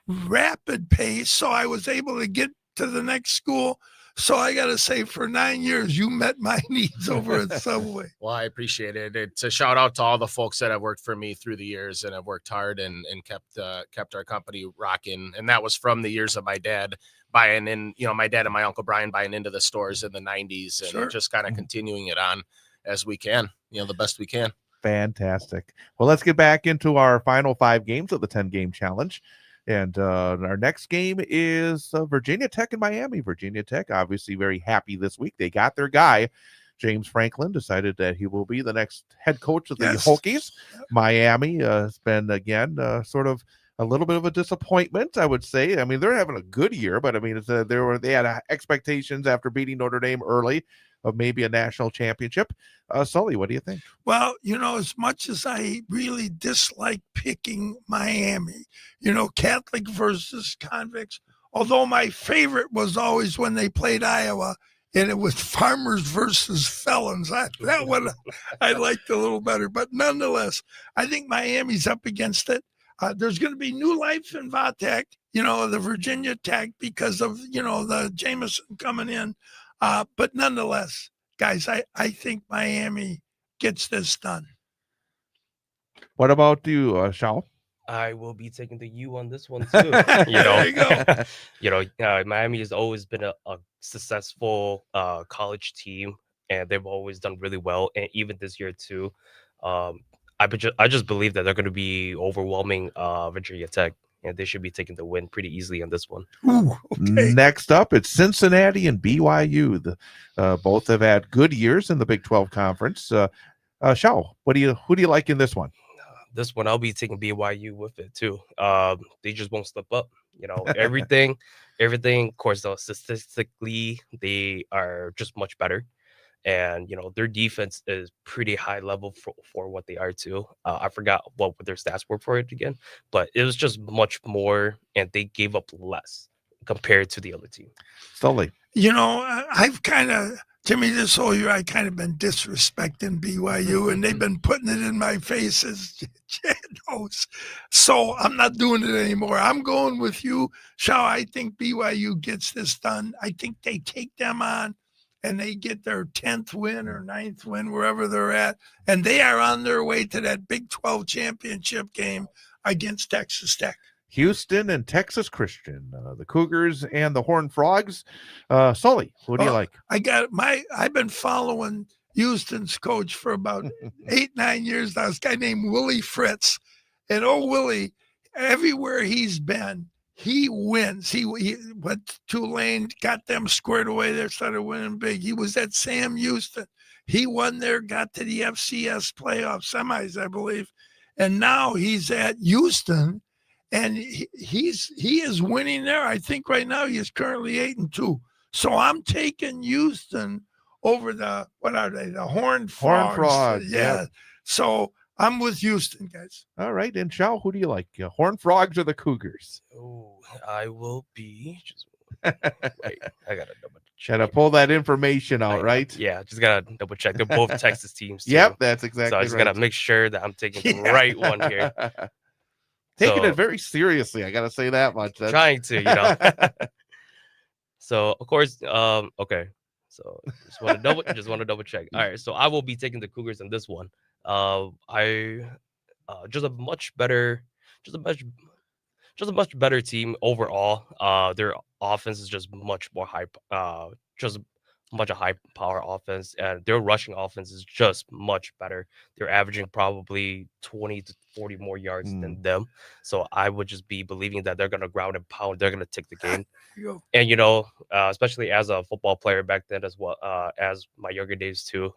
rapid pace. So I was able to get to the next school. So I got to say, for 9 years, you met my needs over at Subway. Well, I appreciate it. It's a shout out to all the folks that have worked for me through the years and have worked hard and kept our company rocking. And that was from the years of my dad buying in, my dad and my Uncle Brian buying into the stores in the 90s and Sure. just kind of continuing it on as we can, the best we can. Fantastic. Well, let's get back into our final 5 games of the 10-game challenge. And our next game is Virginia Tech and Miami. Virginia Tech, obviously very happy this week. They got their guy. James Franklin decided that he will be the next head coach of the Hokies. Miami has been, again, sort of a little bit of a disappointment, I would say. I mean, they're having a good year, but I mean, they had expectations after beating Notre Dame early of maybe a national championship. Sully, what do you think? Well, as much as I really dislike picking Miami, Catholic versus convicts, although my favorite was always when they played Iowa and it was farmers versus felons. That one I liked a little better, but nonetheless, I think Miami's up against it. There's going to be new life in Vatek, the Virginia Tech, because of, the Jameson coming in. But nonetheless, guys, I think Miami gets this done. What about you, Shao? I will be taking the U on this one too. There you go. Miami has always been a successful college team, and they've always done really well. And even this year too, I just believe that they're going to be overwhelming Virginia Tech, and they should be taking the win pretty easily on this one. Ooh, okay. Next up, it's Cincinnati and BYU. Both have had good years in the Big 12 Conference. Shao, who do you like in this one? This one, I'll be taking BYU with it too. They just won't slip up. Everything. Of course, though, statistically, they are just much better. And, their defense is pretty high level for what they are too. I forgot what their stats were for it again, but it was just much more, and they gave up less compared to the other team. Sully. I've kind of, Jimmy, this whole year, I kind of been disrespecting BYU, and they've been putting it in my face as so I'm not doing it anymore. I'm going with you, Shao. I think BYU gets this done. I think they take them on, and they get their 10th win or 9th win, wherever they're at. And they are on their way to that Big 12 championship game against Texas Tech. Houston and Texas Christian, the Cougars and the Horned Frogs. Sully, who do you like? I've been following Houston's coach for about 8-9 years now. This guy named Willie Fritz. And Willie, everywhere he's been, he wins. He went to Tulane, got them squared away there, started winning big. He was at Sam Houston. He won there, got to the FCS playoff semis, I believe. And now he's at Houston, and he is winning there. I think right now he is currently 8-2. So I'm taking Houston over the, what are they? The Horned Frogs. Horned Frogs. Yeah. Yep. So I'm with Houston, guys. All right. And Shao, who do you like? Horned Frogs or the Cougars? Oh, I will be. Wait, I got to double check. Gotta pull that information out, right? Yeah, just got to double check. They're both Texas teams. Too. Yep, that's exactly So I just right. got to make sure that I'm taking the right one here. Taking it very seriously. I got to say that much. Trying to, So, of course, okay. So just want to double check. All right, so I will be taking the Cougars in this one. just a much better team overall. Their offense is just much more just much a high power offense, and their rushing offense is just much better. They're averaging probably 20 to 40 more yards than them. So I would just be believing that they're going to ground and pound. They're going to take the game. And, especially as a football player back then as well, as my younger days too,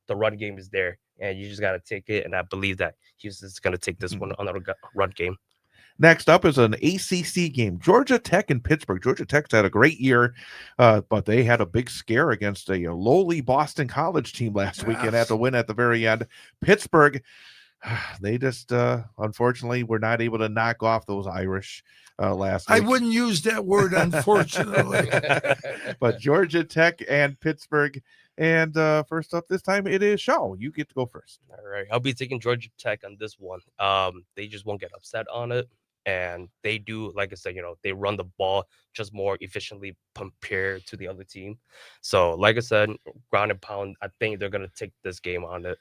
the run game is there and you just got to take it. And I believe that Houston's going to take this one on the run game. Next up is an ACC game, Georgia Tech and Pittsburgh. Georgia Tech's had a great year, but they had a big scare against a lowly Boston College team last week and had to win at the very end. Pittsburgh, they just unfortunately were not able to knock off those Irish last week. I wouldn't use that word, unfortunately. But Georgia Tech and Pittsburgh. And first up this time, it is Shaw. You get to go first. All right. I'll be taking Georgia Tech on this one. They just won't get upset on it. And they do, like I said, they run the ball just more efficiently compared to the other team. So, like I said, ground and pound, I think they're going to take this game on it.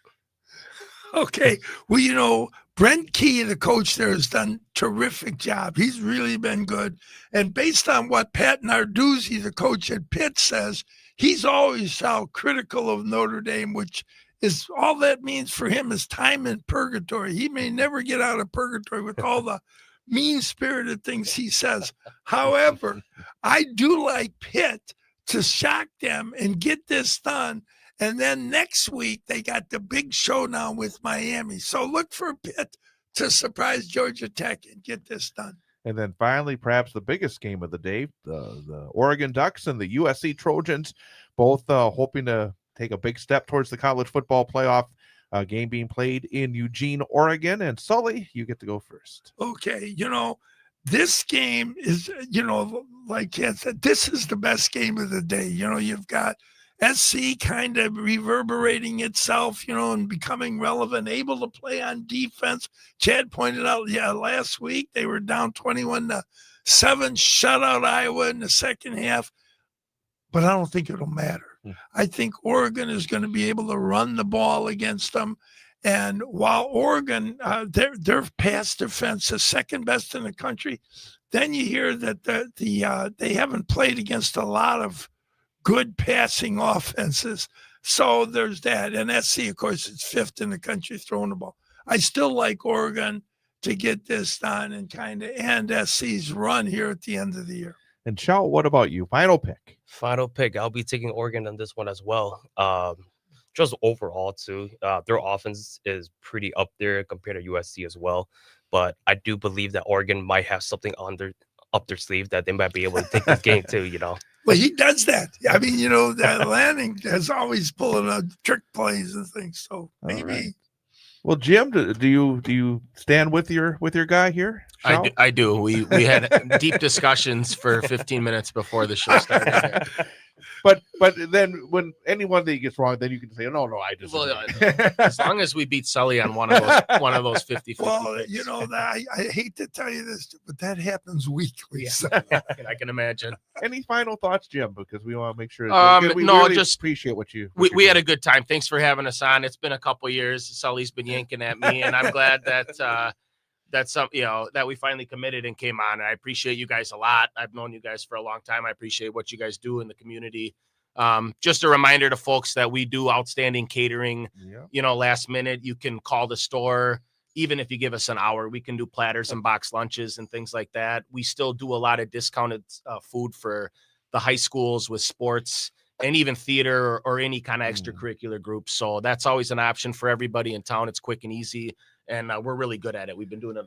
Okay. Well, Brent Key, the coach there, has done a terrific job. He's really been good. And based on what Pat Narduzzi, the coach at Pitt, says, he's always critical of Notre Dame, which is all that means for him is time in purgatory. He may never get out of purgatory with all the mean-spirited things he says. However, I do like Pitt to shock them and get this done. And then next week, they got the big showdown with Miami. So look for Pitt to surprise Georgia Tech and get this done. And then finally, perhaps the biggest game of the day, the Oregon Ducks and the USC Trojans, both hoping to take a big step towards the college football playoff. Game being played in Eugene, Oregon. And Sully, you get to go first. Okay, this game is, like Ken said, this is the best game of the day. You've got SC kind of reverberating itself, and becoming relevant, able to play on defense. Chad pointed out, last week they were down 21-7, shut out Iowa in the second half. But I don't think it'll matter. I think Oregon is going to be able to run the ball against them. And while Oregon, their pass defense is second best in the country, then you hear that they haven't played against a lot of good passing offenses. So there's that. And SC, of course, is fifth in the country throwing the ball. I still like Oregon to get this done and kind of end SC's run here at the end of the year. And Shaw, what about you? Final pick. Final pick. I'll be taking Oregon on this one as well. Just overall, too, their offense is pretty up there compared to USC as well. But I do believe that Oregon might have something up their sleeve that they might be able to take this game too. Well, he does that. I mean, that Lanning is always pulling out trick plays and things. So maybe. Right. Well, Jim, do you stand with your guy here? I do. We had deep discussions for 15 minutes before the show started. But then when anyone that gets wrong, then you can say, no, I just. Well, as long as we beat Sully on one of those 50. Well, I hate to tell you this, but that happens weekly. Yeah. So. I can imagine. Any final thoughts, Jim? Because we want to make sure. We no, really just appreciate what you. We had a good time. Thanks for having us on. It's been a couple years. Sully's been yanking at me, and I'm glad that. That's something, that we finally committed and came on. I appreciate you guys a lot. I've known you guys for a long time. I appreciate what you guys do in the community. Just a reminder to folks that we do outstanding catering, last minute. You can call the store. Even if you give us an hour, we can do platters and box lunches and things like that. We still do a lot of discounted food for the high schools with sports and even theater or any kind of extracurricular groups. So that's always an option for everybody in town. It's quick and easy. And we're really good at it. We've been doing it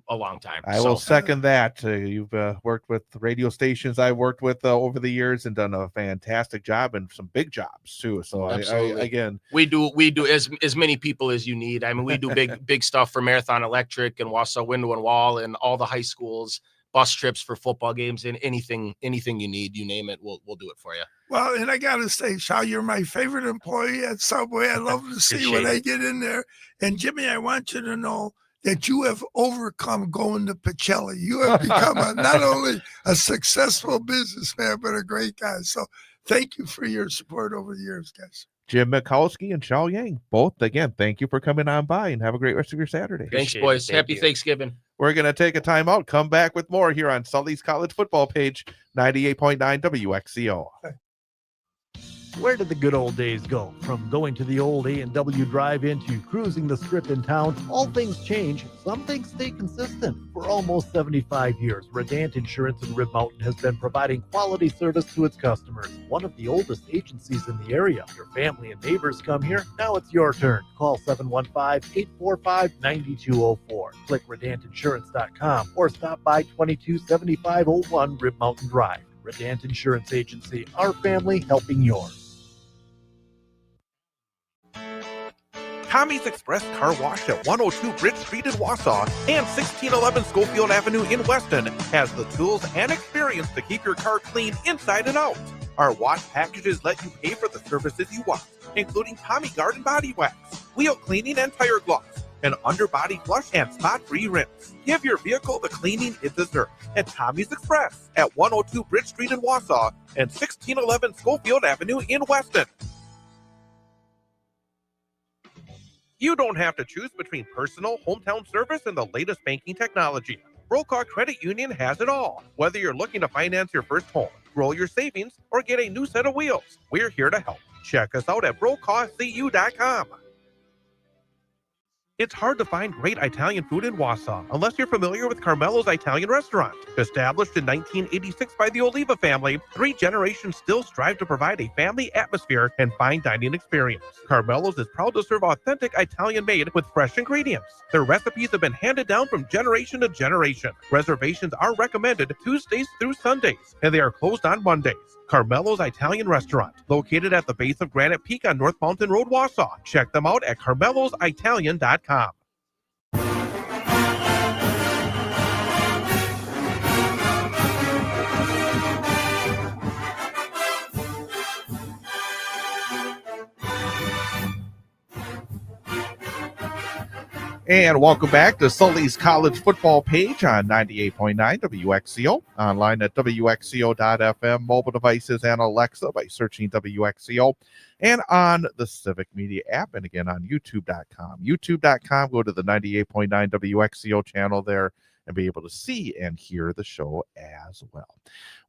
a long time. I will second that. You've worked with radio stations I've worked with over the years and done a fantastic job and some big jobs too. So again, we do as many people as you need. I mean, we do big stuff for Marathon Electric and Wausau Window and Wall and all the high schools, bus trips for football games, and anything you need, you name it, we'll do it for you. Well, and I got to say, Shaw, you're my favorite employee at Subway. I love to see when I get in there. And Jimmy, I want you to know that you have overcome going to Pacelli. You have become not only a successful businessman, but a great guy. So thank you for your support over the years, guys. Jim Mikowski and Shao Yang, both, again, thank you for coming on by and have a great rest of your Saturday. Thanks, boys. Happy Thanksgiving. We're going to take a timeout. Come back with more here on Sully's College Football Page, 98.9 WXCO. Where did the good old days go? From going to the old A&W drive-in to cruising the strip in town, all things change. Some things stay consistent. For almost 75 years, Redant Insurance in Rib Mountain has been providing quality service to its customers. One of the oldest agencies in the area. Your family and neighbors come here. Now it's your turn. Call 715-845-9204. Click redantinsurance.com or stop by 227501 Rib Mountain Drive. Redant Insurance Agency, our family helping yours. Tommy's Express Car Wash at 102 Bridge Street in Wausau and 1611 Schofield Avenue in Weston has the tools and experience to keep your car clean inside and out. Our wash packages let you pay for the services you want, including Tommy Garden Body Wax, wheel cleaning and tire gloss, an underbody flush and spot-free rinse. Give your vehicle the cleaning it deserves at Tommy's Express at 102 Bridge Street in Wausau and 1611 Schofield Avenue in Weston. You don't have to choose between personal, hometown service, and the latest banking technology. Brokaw Credit Union has it all. Whether you're looking to finance your first home, grow your savings, or get a new set of wheels, we're here to help. Check us out at brokawcu.com. It's hard to find great Italian food in Wausau unless you're familiar with Carmelo's Italian Restaurant. Established in 1986 by the Oliva family, 3 generations still strive to provide a family atmosphere and fine dining experience. Carmelo's is proud to serve authentic Italian made with fresh ingredients. Their recipes have been handed down from generation to generation. Reservations are recommended Tuesdays through Sundays, and they are closed on Mondays. Carmelo's Italian Restaurant, located at the base of Granite Peak on North Mountain Road, Wausau. Check them out at carmelositalian.com. And welcome back to Sully's College Football Page on 98.9 WXCO, online at WXCO.FM, mobile devices, and Alexa by searching WXCO, and on the Civic Media app, and again on YouTube.com. YouTube.com, go to the 98.9 WXCO channel there and be able to see and hear the show as well.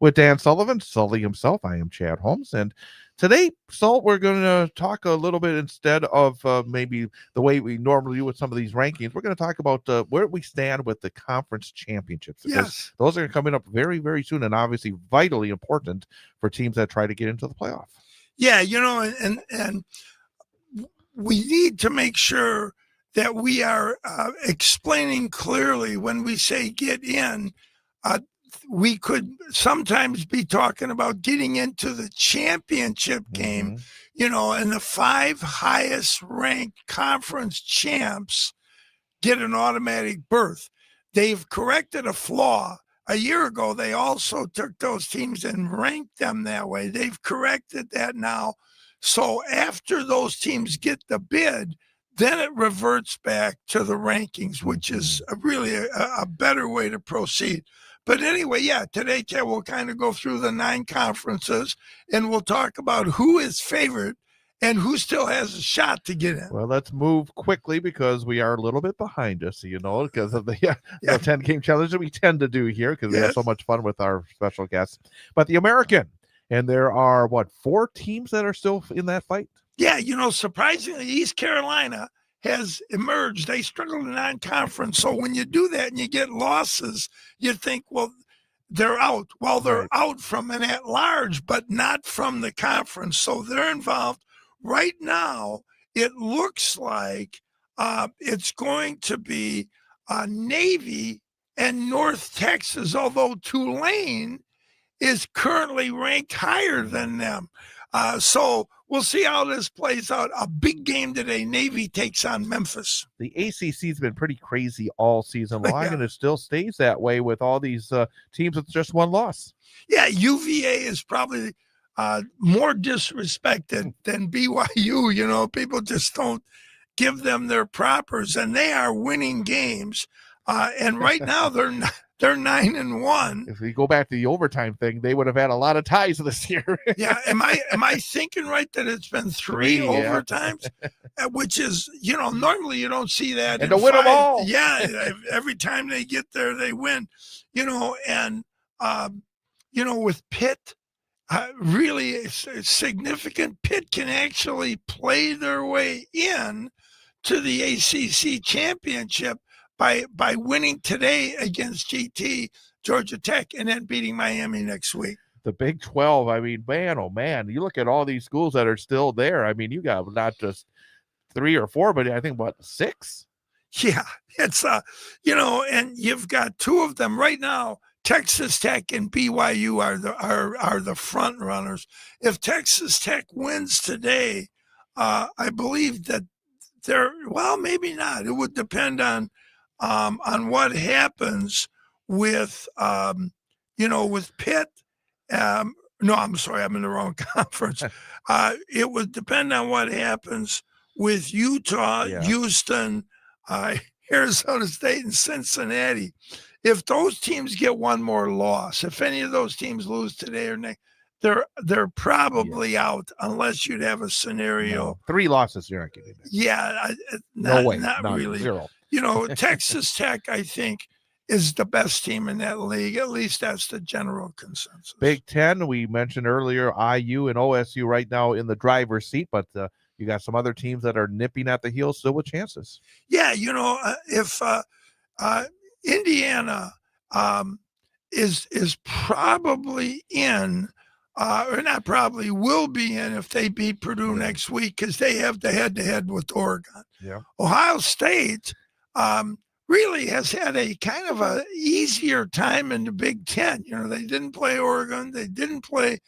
With Dan Sullivan, Sully himself, I am Chad Holmes, and today, Salt, we're going to talk a little bit instead of maybe the way we normally do with some of these rankings. We're going to talk about where we stand with the conference championships. Because those are coming up very, very soon and obviously vitally important for teams that try to get into the playoff. Yeah, you know, and we need to make sure that we are explaining clearly when we say get in. We could sometimes be talking about getting into the championship game, you know, and the 5 highest ranked conference champs get an automatic berth. They've corrected a flaw. A year ago, they also took those teams and ranked them that way. They've corrected that now. So after those teams get the bid, then it reverts back to the rankings, which is really a better way to proceed. But anyway, yeah, today, Ted, we'll kind of go through the 9 conferences, and we'll talk about who is favored and who still has a shot to get in. Well, let's move quickly because we are a little bit behind us, you know, because of the 10-game challenge that we tend to do here because we have so much fun with our special guests. But the American, and there are, 4 teams that are still in that fight? Yeah, you know, surprisingly, East Carolina has emerged. They struggled in non-conference. So when you do that and you get losses, you think, well, they're out. Well, they're out from an at-large, but not from the conference. So they're involved. Right now, it looks like it's going to be Navy and North Texas, although Tulane is currently ranked higher than them. So we'll see how this plays out. A big game today. Navy takes on Memphis. The ACC's been pretty crazy all season long, and it still stays that way with all these teams with just 1 loss. Yeah, UVA is probably more disrespected than BYU. You know, people just don't give them their propers, and they are winning games. And right now they're 9-1. If we go back to the overtime thing, they would have had a lot of ties this year. Yeah, am I thinking right that it's been three Yeah. overtimes, which is normally you don't see that. And in to win 'em 5. all. Yeah, every time they get there, they win. And with Pitt, really it's significant. Pitt can actually play their way in to the ACC championship by winning today against GT, Georgia Tech, and then beating Miami next week. The Big 12, I mean, man, oh man, you look at all these schools that are still there. I mean, you got not just 3 or 4, but I think, 6? Yeah, it's and you've got 2 of them right now. Texas Tech and BYU are the front runners. If Texas Tech wins today, I believe that maybe not. It would depend on what happens with with Pitt. No, I'm sorry, I'm in the wrong conference. It would depend on what happens with Utah, Houston, Arizona State, and Cincinnati. If those teams get one more loss, if any of those teams lose today or next, they're probably out unless you'd have a scenario. No. 3 losses, you're not getting that. Yeah, No way. Not None. really. 0. Texas Tech, I think, is the best team in that league. At least that's the general consensus. Big 10, we mentioned earlier, IU and OSU right now in the driver's seat, but you got some other teams that are nipping at the heels still with chances. Yeah, if Indiana is probably in, or not probably, will be in if they beat Purdue next week because they have the head-to-head with Oregon. Yeah. Ohio State really has had a kind of a easier time in the Big Ten. They didn't play Oregon. They didn't play,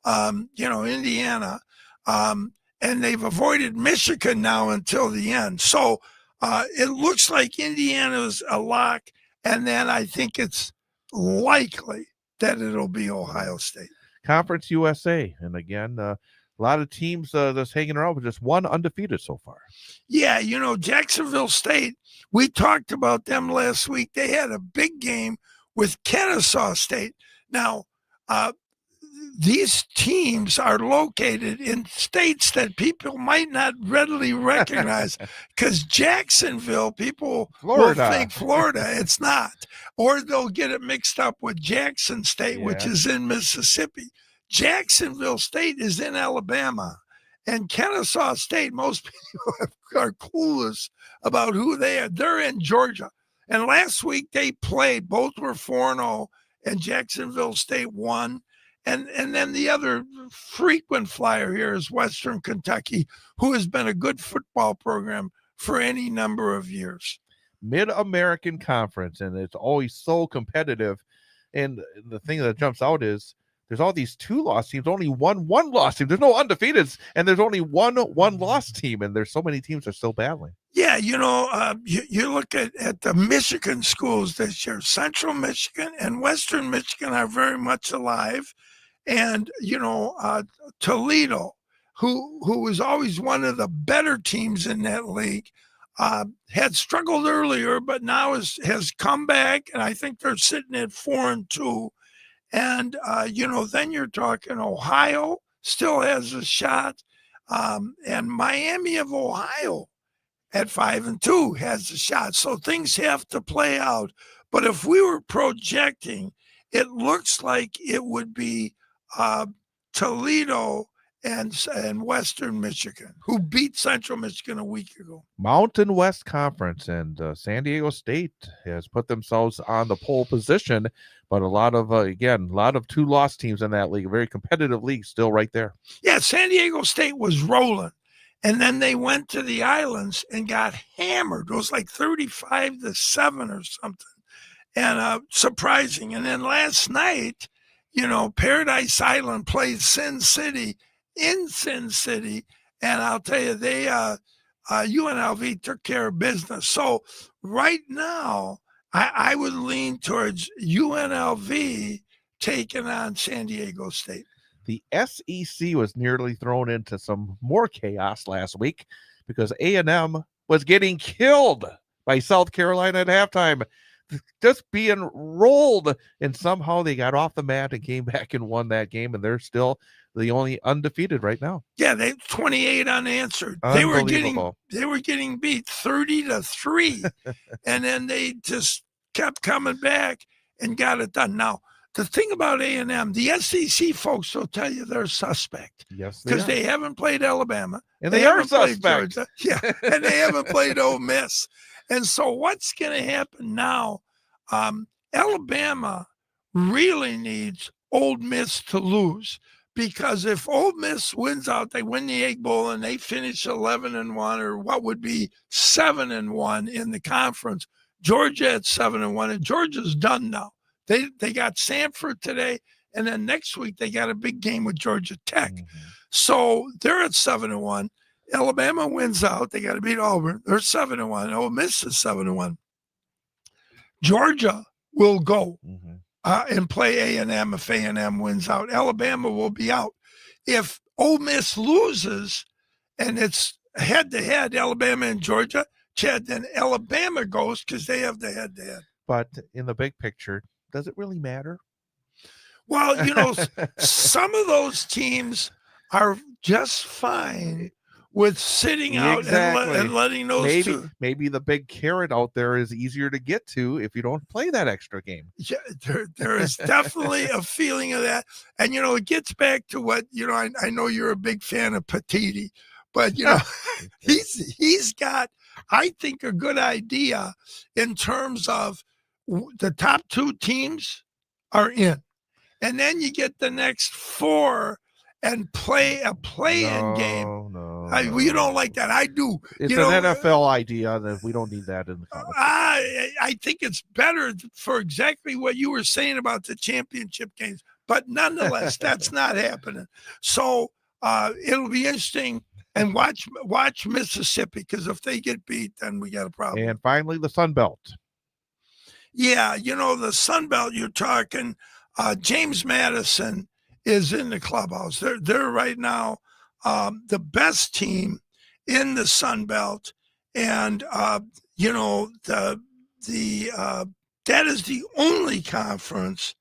Indiana. And they've avoided Michigan now until the end. So it looks like Indiana's a lock. And then I think it's likely that it'll be Ohio State. Conference USA. And again, a lot of teams that's hanging around with just one undefeated so far. Yeah, Jacksonville State, we talked about them last week. They had a big game with Kennesaw State. Now, these teams are located in states that people might not readily recognize because Jacksonville, people will think Florida. It's not. Or they'll get it mixed up with Jackson State, which is in Mississippi. Jacksonville State is in Alabama. And Kennesaw State, most people are clueless about who they are. They're in Georgia. And last week they played. Both were 4-0, and Jacksonville State won. And then the other frequent flyer here is Western Kentucky, who has been a good football program for any number of years. Mid-American Conference, and it's always so competitive. And the thing that jumps out is there's all these 2-loss teams, only one loss team. There's no undefeateds, and there's only one loss team, and there's so many teams that are still battling. Yeah, you look at the Michigan schools this year. Central Michigan and Western Michigan are very much alive. And, Toledo, who was always one of the better teams in that league, had struggled earlier, but now has come back. And I think they're sitting at 4-2. And, then you're talking Ohio still has a shot. And Miami of Ohio at 5-2 has a shot. So things have to play out. But if we were projecting, it looks like it would be Toledo and Western Michigan, who beat Central Michigan a week ago. Mountain West Conference, and San Diego State has put themselves on the pole position, but a lot of 2-loss teams in that league, a very competitive league still right there. Yeah, San Diego State was rolling, and then they went to the islands and got hammered. It was like 35-7 or something, and surprising. And then last night, Paradise Island plays Sin City in Sin City, and I'll tell you, they UNLV took care of business. So right now, I would lean towards UNLV taking on San Diego State. The SEC was nearly thrown into some more chaos last week because A&M was getting killed by South Carolina at halftime. just being rolled, and somehow they got off the mat and came back and won that game, and they're still the only undefeated right now. Yeah, they 28 unanswered. They were getting beat 30-3, and then they just kept coming back and got it done. Now, the thing about A&M, the SEC folks will tell you they're suspect. Yes, because they haven't played Alabama, and they are haven't played suspect. Georgia, yeah, and they haven't played Ole Miss. And so, what's going to happen now? Alabama really needs Ole Miss to lose. Because if Ole Miss wins out, they win the Egg Bowl and they finish 11-1, or what would be 7-1 in the conference. Georgia at 7-1, and Georgia's done now. They got Samford today, and then next week they got a big game with Georgia Tech. So they're at 7-1. Alabama wins out. They got to beat Auburn. They're 7-1. Ole Miss is 7-1. Georgia will go. And play A&M if A&M wins out. Alabama will be out. If Ole Miss loses and it's head-to-head, Alabama and Georgia, Chad, then Alabama goes because they have the head-to-head. But in the big picture, does it really matter? Well, some of those teams are just fine with sitting out and letting those two. Maybe the big carrot out there is easier to get to if you don't play that extra game. Yeah, there is definitely a feeling of that. And, it gets back to what, I know you're a big fan of Petiti, but, he's got, I think, a good idea in terms of the top 2 teams are in. And then you get the next 4 and play a play-in game. You don't like that. I do. It's an NFL idea that we don't need that in the college. I think it's better for exactly what you were saying about the championship games. But nonetheless, that's not happening. So it'll be interesting. And watch Mississippi, because if they get beat, then we got a problem. And finally, the Sun Belt. Yeah, the Sun Belt, you're talking James Madison is in the clubhouse. They're right now the best team in the Sun Belt, and that is the only conference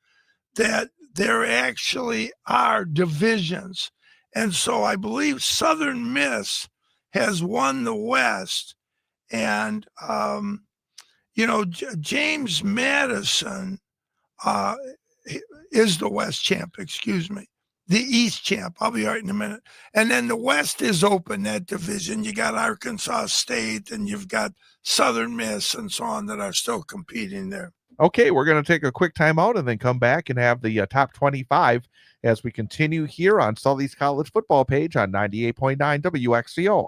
that there actually are divisions. And so I believe Southern Miss has won the West, and James Madison is the West champ, the East champ. I'll be right in a minute. And then the West is open, that division. You got Arkansas State and you've got Southern Miss and so on that are still competing there. Okay, we're going to take a quick time out and then come back and have the top 25 as we continue here on Sully's College Football page on 98.9 WXCO.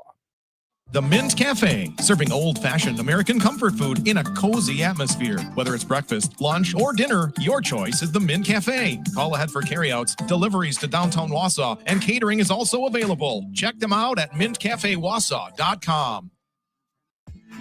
The Mint Cafe, serving old-fashioned American comfort food in a cozy atmosphere. Whether it's breakfast, lunch, or dinner, your choice is the Mint Cafe. Call ahead for carryouts, deliveries to downtown Wausau, and catering is also available. Check them out at mintcafewausau.com.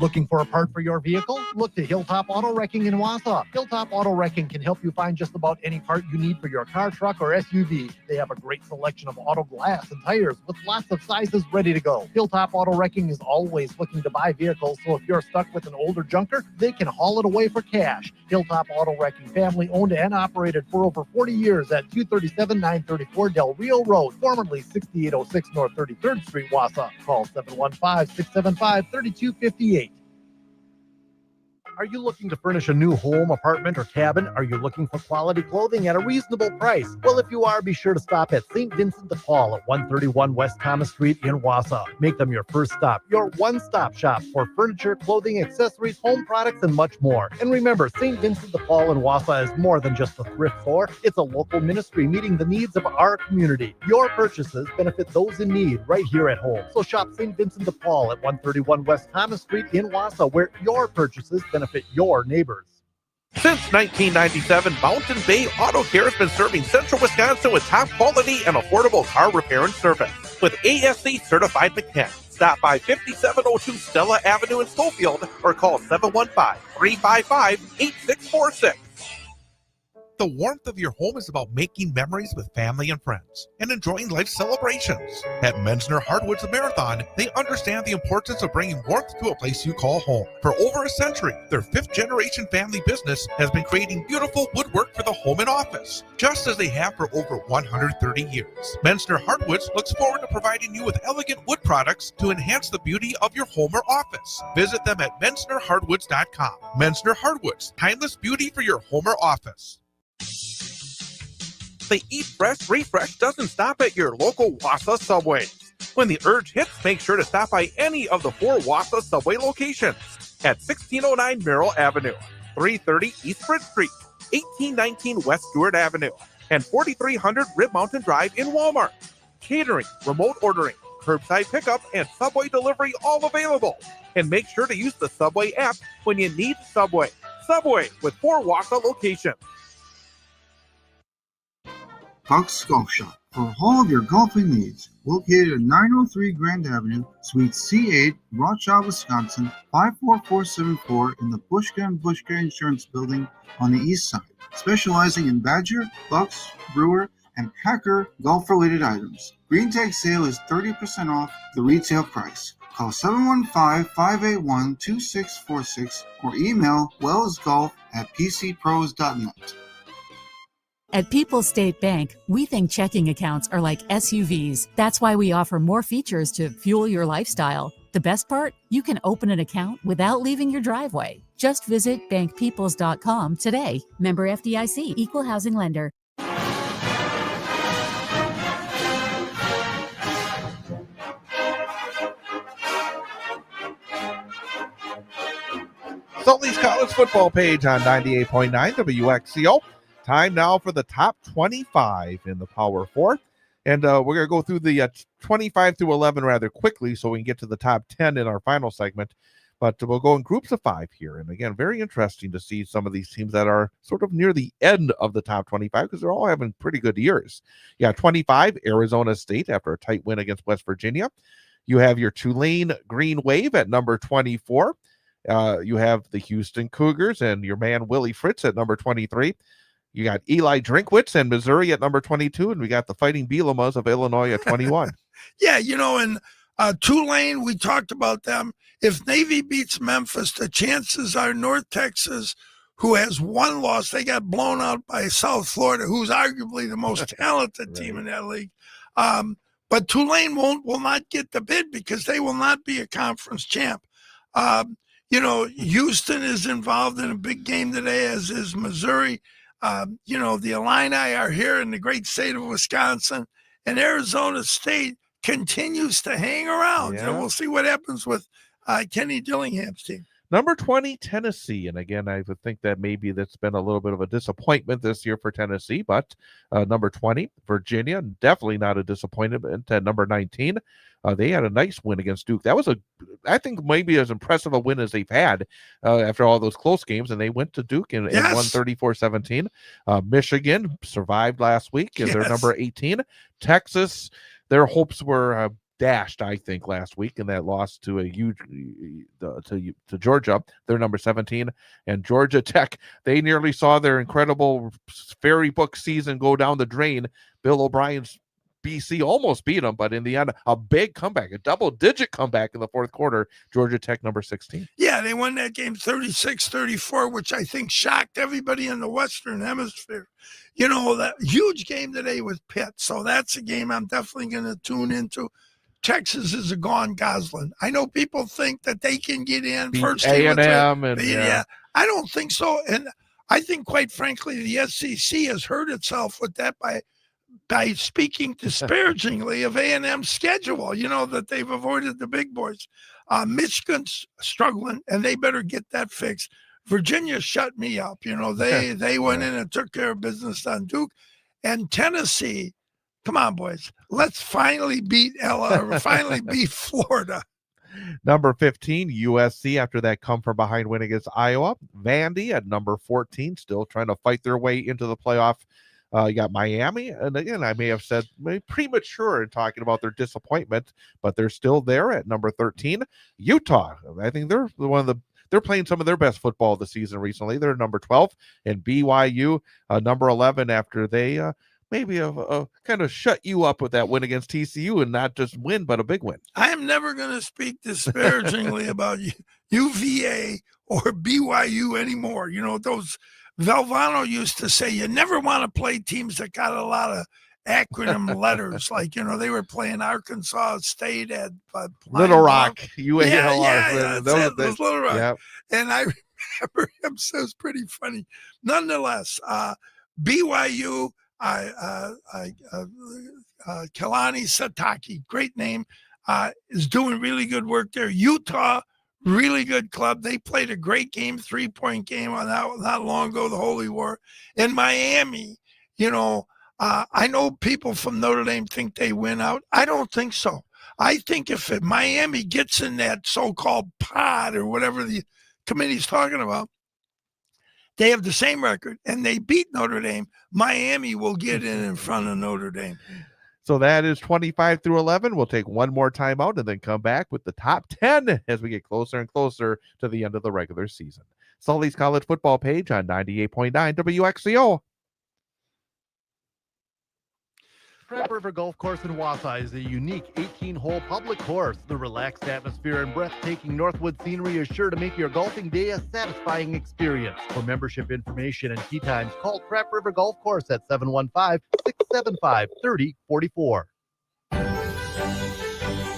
Looking for a part for your vehicle? Look to Hilltop Auto Wrecking in Wausau. Hilltop Auto Wrecking can help you find just about any part you need for your car, truck, or SUV. They have a great selection of auto glass and tires with lots of sizes ready to go. Hilltop Auto Wrecking is always looking to buy vehicles, so if you're stuck with an older junker, they can haul it away for cash. Hilltop Auto Wrecking, family owned and operated for over 40 years at 237-934 Del Rio Road, formerly 6806 North 33rd Street, Wausau. Call 715-675-3258. Are you looking to furnish a new home, apartment, or cabin? Are you looking for quality clothing at a reasonable price? Well, if you are, be sure to stop at St. Vincent de Paul at 131 West Thomas Street in Wausau. Make them your first stop, your one-stop shop for furniture, clothing, accessories, home products, and much more. And remember, St. Vincent de Paul in Wausau is more than just a thrift store. It's a local ministry meeting the needs of our community. Your purchases benefit those in need right here at home. So shop St. Vincent de Paul at 131 West Thomas Street in Wausau, where your purchases benefit your neighbors. Since 1997, Mountain Bay Auto Care has been serving Central Wisconsin with top quality and affordable car repair and service. With ASC certified mechanics. Stop by 5702 Stella Avenue in Schofield or call 715-355-8646. The warmth of your home is about making memories with family and friends and enjoying life celebrations. At Mensner Hardwoods Marathon, they understand the importance of bringing warmth to a place you call home. For over a century, their fifth-generation family business has been creating beautiful woodwork for the home and office, just as they have for over 130 years. Mensner Hardwoods looks forward to providing you with elegant wood products to enhance the beauty of your home or office. Visit them at mensnerhardwoods.com. Mensner Hardwoods, timeless beauty for your home or office. The Eat Fresh Refresh doesn't stop at your local Wausau Subways. When the urge hits, make sure to stop by any of the 4 Wausau Subway locations at 1609 Merrill Avenue, 330 East Bridge Street, 1819 West Stewart Avenue, and 4300 Rib Mountain Drive in Walmart. Catering, remote ordering, curbside pickup, and Subway delivery all available. And make sure to use the Subway app when you need Subway. Subway with 4 Wausau locations. Buck's Golf Shop for all of your golfing needs. Located at 903 Grand Avenue, Suite C8, Rothschild, Wisconsin, 54474 in the Bushka & Bushka Insurance Building on the east side. Specializing in Badger, Bucks, Brewer, and Packer golf-related items. Green Tag sale is 30% off the retail price. Call 715-581-2646 or email wellsgolf@pcpros.net. At People's State Bank, we think checking accounts are like SUVs. That's why we offer more features to fuel your lifestyle. The best part? You can open an account without leaving your driveway. Just visit bankpeoples.com today. Member FDIC, Equal Housing Lender. Sully's College Football page on 98.9 WXCO. Time now for the top 25 in the Power 4. And we're going to go through the 25 through 11 rather quickly so we can get to the top 10 in our final segment. But we'll go in groups of 5 here. And again, very interesting to see some of these teams that are sort of near the end of the top 25 because they're all having pretty good years. Yeah, 25, Arizona State after a tight win against West Virginia. You have your Tulane Green Wave at number 24. You have the Houston Cougars and your man Willie Fritz at number 23. You got Eli Drinkwitz and Missouri at number 22, and we got the Fighting Bielamas of Illinois at 21. Yeah, and Tulane, we talked about them. If Navy beats Memphis, the chances are North Texas, who has 1 loss, they got blown out by South Florida, who's arguably the most talented team in that league. But Tulane will not get the bid because they will not be a conference champ. Houston is involved in a big game today, as is Missouri. The Illini are here in the great state of Wisconsin, and Arizona State continues to hang around. Yeah. And we'll see what happens with Kenny Dillingham's team. Number 20, Tennessee. And again, I would think that maybe that's been a little bit of a disappointment this year for Tennessee, but number 20, Virginia, definitely not a disappointment. At number 19, they had a nice win against Duke. That was I think maybe as impressive a win as they've had after all those close games, and they went to Duke and won 34-17. Michigan survived last week, and they're number 18. Texas, their hopes were dashed, I think, last week in that loss to a huge to Georgia. They're number 17, and Georgia Tech, they nearly saw their incredible fairy book season go down the drain. Bill O'Brien's BC almost beat them, but in the end, a big comeback, a double-digit comeback in the fourth quarter. Georgia Tech, number 16. Yeah, they won that game 36-34, which I think shocked everybody in the Western Hemisphere. That huge game today with Pitt, so that's a game I'm definitely going to tune into. Texas is a gone Goslin. I know people think that they can get in first A&M, and I don't think so. And I think, quite frankly, the SEC has hurt itself with that by speaking disparagingly of A&M's schedule, that they've avoided the big boys. Michigan's struggling, and they better get that fixed. Virginia shut me up. They went in and took care of business on Duke. And Tennessee, come on, boys. Let's finally beat finally beat Florida. Number 15, USC, after that come-from-behind win against Iowa. Vandy at number 14, still trying to fight their way into the playoff. You got Miami, and again, I may have said premature in talking about their disappointment, but they're still there at number 13. Utah, I think they're one of they're playing some of their best football of the season recently. They're number 12, and BYU number 11 after they maybe kind of shut you up with that win against TCU, and not just win, but a big win. I am never going to speak disparagingly about UVA or BYU anymore. You know, those Valvano used to say you never want to play teams that got a lot of acronym letters. Like, you know, they were playing Arkansas State at Little Rock, UALR. Yeah, it was Little Rock. Yeah. And I remember him, so it was pretty funny. Nonetheless, BYU, Kalani Sataki, great name, is doing really good work there. Utah, really good club. They played a great game, 3-point game on that not long ago, the Holy War. In Miami, you know, I know people from Notre Dame think they win out. I don't think so. I think if Miami gets in that so-called pod or whatever the committee's talking about, they have the same record and they beat Notre Dame, Miami will get in front of Notre Dame. So that is 25 through 11. We'll take one more timeout and then come back with the top 10 as we get closer and closer to the end of the regular season. Sully's college football page on 98.9 WXCO. Trap River Golf Course in Wausau is a unique 18-hole public course. The relaxed atmosphere and breathtaking Northwood scenery is sure to make your golfing day a satisfying experience. For membership information and tee times, call Trap River Golf Course at 715-675-3044.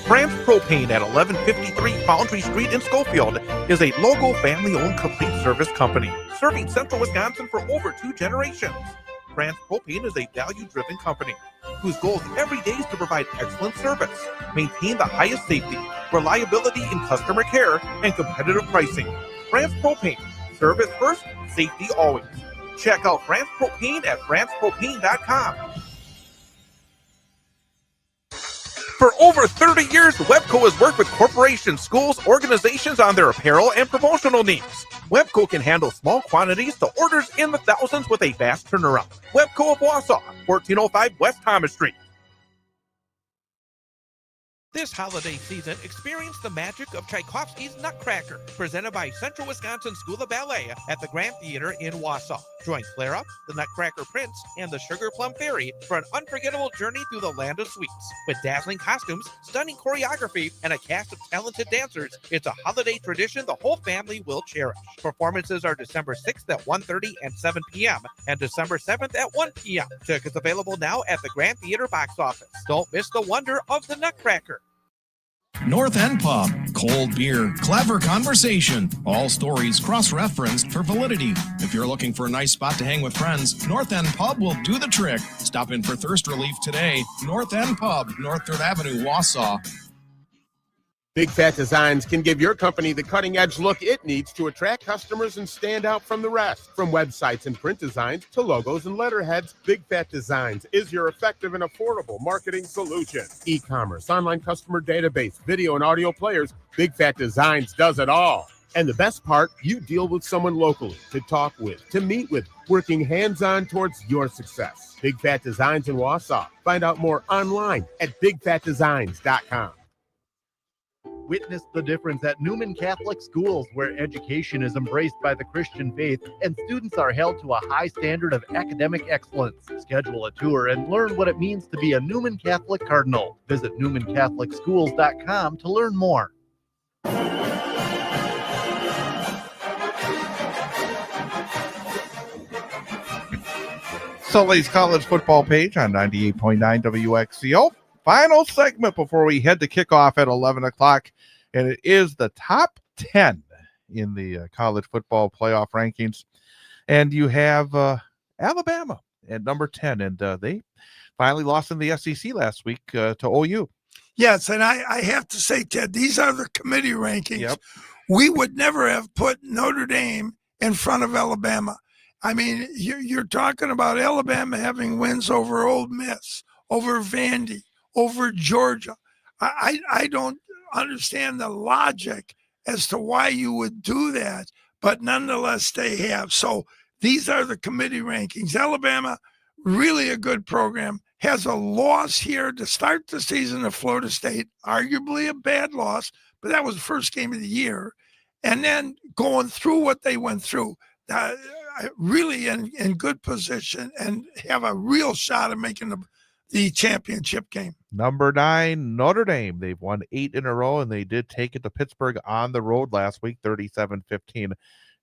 France Propane at 1153 Foundry Street in Schofield is a local family-owned complete service company serving central Wisconsin for over 2 generations. France Propane is a value-driven company whose goal every day is to provide excellent service, maintain the highest safety, reliability in customer care, and competitive pricing. France Propane, service first, safety always. Check out France Propane at francepropane.com. For over 30 years, Webco has worked with corporations, schools, organizations on their apparel and promotional needs. Webco can handle small quantities to orders in the thousands with a fast turnaround. Webco of Wausau, 1405 West Thomas Street. This holiday season, experience the magic of Tchaikovsky's Nutcracker, presented by Central Wisconsin School of Ballet at the Grand Theater in Wausau. Join Clara, the Nutcracker Prince, and the Sugar Plum Fairy for an unforgettable journey through the land of sweets. With dazzling costumes, stunning choreography, and a cast of talented dancers, it's a holiday tradition the whole family will cherish. Performances are December 6th at 1:30 and 7 p.m. and December 7th at 1 p.m. Tickets available now at the Grand Theater box office. Don't miss the wonder of the Nutcracker. North End Pub. Cold beer, clever conversation. All stories cross-referenced for validity. If you're looking for a nice spot to hang with friends, North End Pub will do the trick. Stop in for thirst relief today. North End Pub, North 3rd Avenue, Wausau. Big Fat Designs can give your company the cutting-edge look it needs to attract customers and stand out from the rest. From websites and print designs to logos and letterheads, Big Fat Designs is your effective and affordable marketing solution. E-commerce, online customer database, video and audio players, Big Fat Designs does it all. And the best part, you deal with someone locally to talk with, to meet with, working hands-on towards your success. Big Fat Designs in Wausau. Find out more online at bigfatdesigns.com. Witness the difference at Newman Catholic Schools, where education is embraced by the Christian faith and students are held to a high standard of academic excellence. Schedule a tour and learn what it means to be a Newman Catholic Cardinal. Visit newmancatholicschools.com to learn more. Sully's college football page on 98.9 WXCO. Final segment before we head to kickoff at 11 o'clock, and it is the top 10 in the college football playoff rankings. And you have Alabama at number 10, and they finally lost in the SEC last week to OU. Yes, and I have to say, Ted, these are the committee rankings. Yep. We would never have put Notre Dame in front of Alabama. I mean, you're talking about Alabama having wins over Ole Miss, over Vandy, over Georgia. I don't understand the logic as to why you would do that, but nonetheless they have. So these are the committee rankings. Alabama, really a good program, has a loss here to start the season at Florida State, arguably a bad loss, but that was the first game of the year. and then going through what they went through, really in good position and have a real shot at making the championship game. Number 9, Notre Dame. They've won 8 in a row, and they did take it to Pittsburgh on the road last week, 37-15.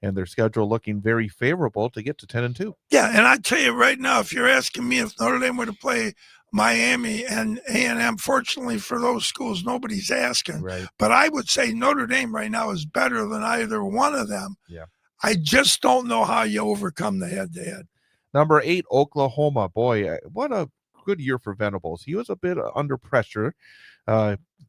And their schedule looking very favorable to get to 10-2. Yeah, and I tell you right now, if you're asking me if Notre Dame were to play Miami and A&M, fortunately for those schools, nobody's asking. Right. But I would say Notre Dame right now is better than either one of them. Yeah. I just don't know how you overcome the head-to-head. Number 8, Oklahoma. Boy, what a good year for Venables. He was a bit under pressure.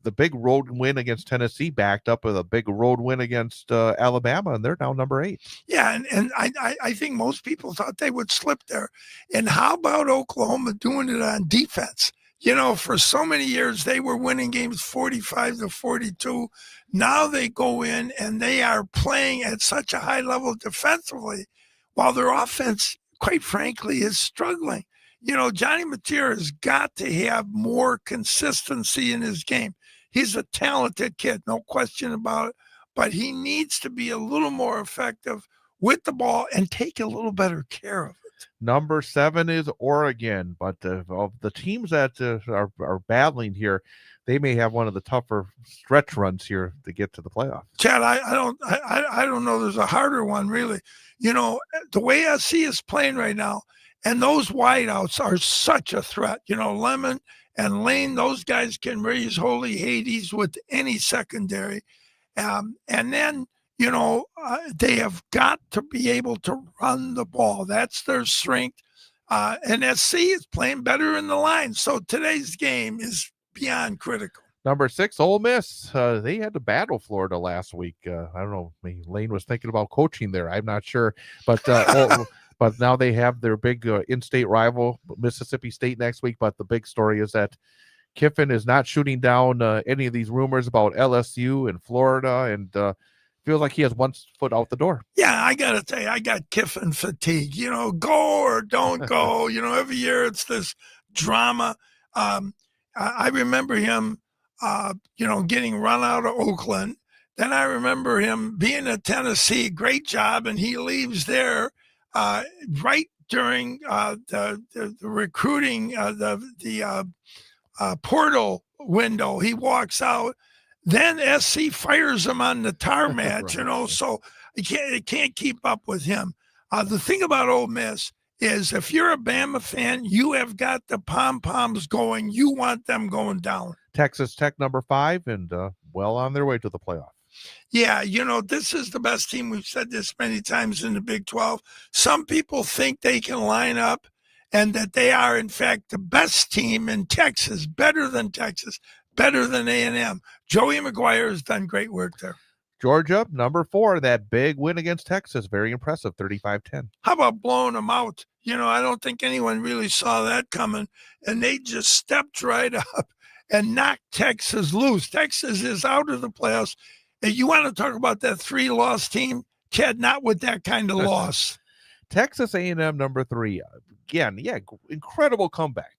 The big road win against Tennessee backed up with a big road win against Alabama, and they're now number 8. Yeah, and I think most people thought they would slip there. And how about Oklahoma doing it on defense? You know, for so many years, they were winning games 45-42. Now they go in and they are playing at such a high level defensively, while their offense, quite frankly, is struggling. You know, Johnny Mateer has got to have more consistency in his game. He's a talented kid, no question about it, but he needs to be a little more effective with the ball and take a little better care of it. Number 7 is Oregon, but of the teams that are battling here, they may have one of the tougher stretch runs here to get to the playoffs. Chad, I don't know. There's a harder one, really. You know, the way SC is playing right now, and those wideouts are such a threat. You know, Lemon and Lane, those guys can raise holy Hades with any secondary. And then, you know, they have got to be able to run the ball. That's their strength. And SC is playing better in the line. So today's game is beyond critical. Number 6, Ole Miss. They had to battle Florida last week. I don't know. Maybe Lane was thinking about coaching there. I'm not sure. But but now they have their big in-state rival, Mississippi State, next week. But the big story is that Kiffin is not shooting down any of these rumors about LSU and Florida, and feels like he has one foot out the door. Yeah, I got to tell you, I got Kiffin fatigue. You know, go or don't go. You know, every year it's this drama. I remember him, you know, getting run out of Oakland. Then I remember him being at Tennessee, great job, and he leaves there right during the recruiting, the portal window. He walks out. Then SC fires him on the tarmac, right. You know, so it can't keep up with him. The thing about Ole Miss is if you're a Bama fan, you have got the pom-poms going. You want them going down. Texas Tech, number 5, and well on their way to the playoff. Yeah, you know, this is the best team. We've said this many times in the Big 12. Some people think they can line up and that they are, in fact, the best team in Texas, better than A&M. Joey McGuire has done great work there. Georgia, number 4, that big win against Texas. Very impressive, 35-10. How about blowing them out? You know, I don't think anyone really saw that coming, and they just stepped right up and knocked Texas loose. Texas is out of the playoffs. And you want to talk about that 3-loss team? Chad, not with that kind of loss. Texas A&M, number 3. Again, yeah, incredible comeback.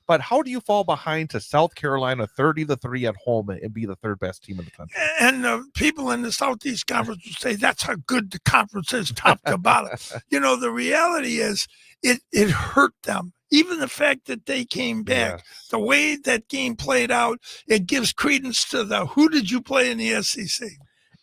But how do you fall behind to South Carolina 30-3 at home and be the 3rd best team in the country? And people in the Southeast Conference will say that's how good the conference is, top to bottom. You know, the reality is it hurt them. Even the fact that they came back, yes. The way that game played out, it gives credence to who did you play in the SEC?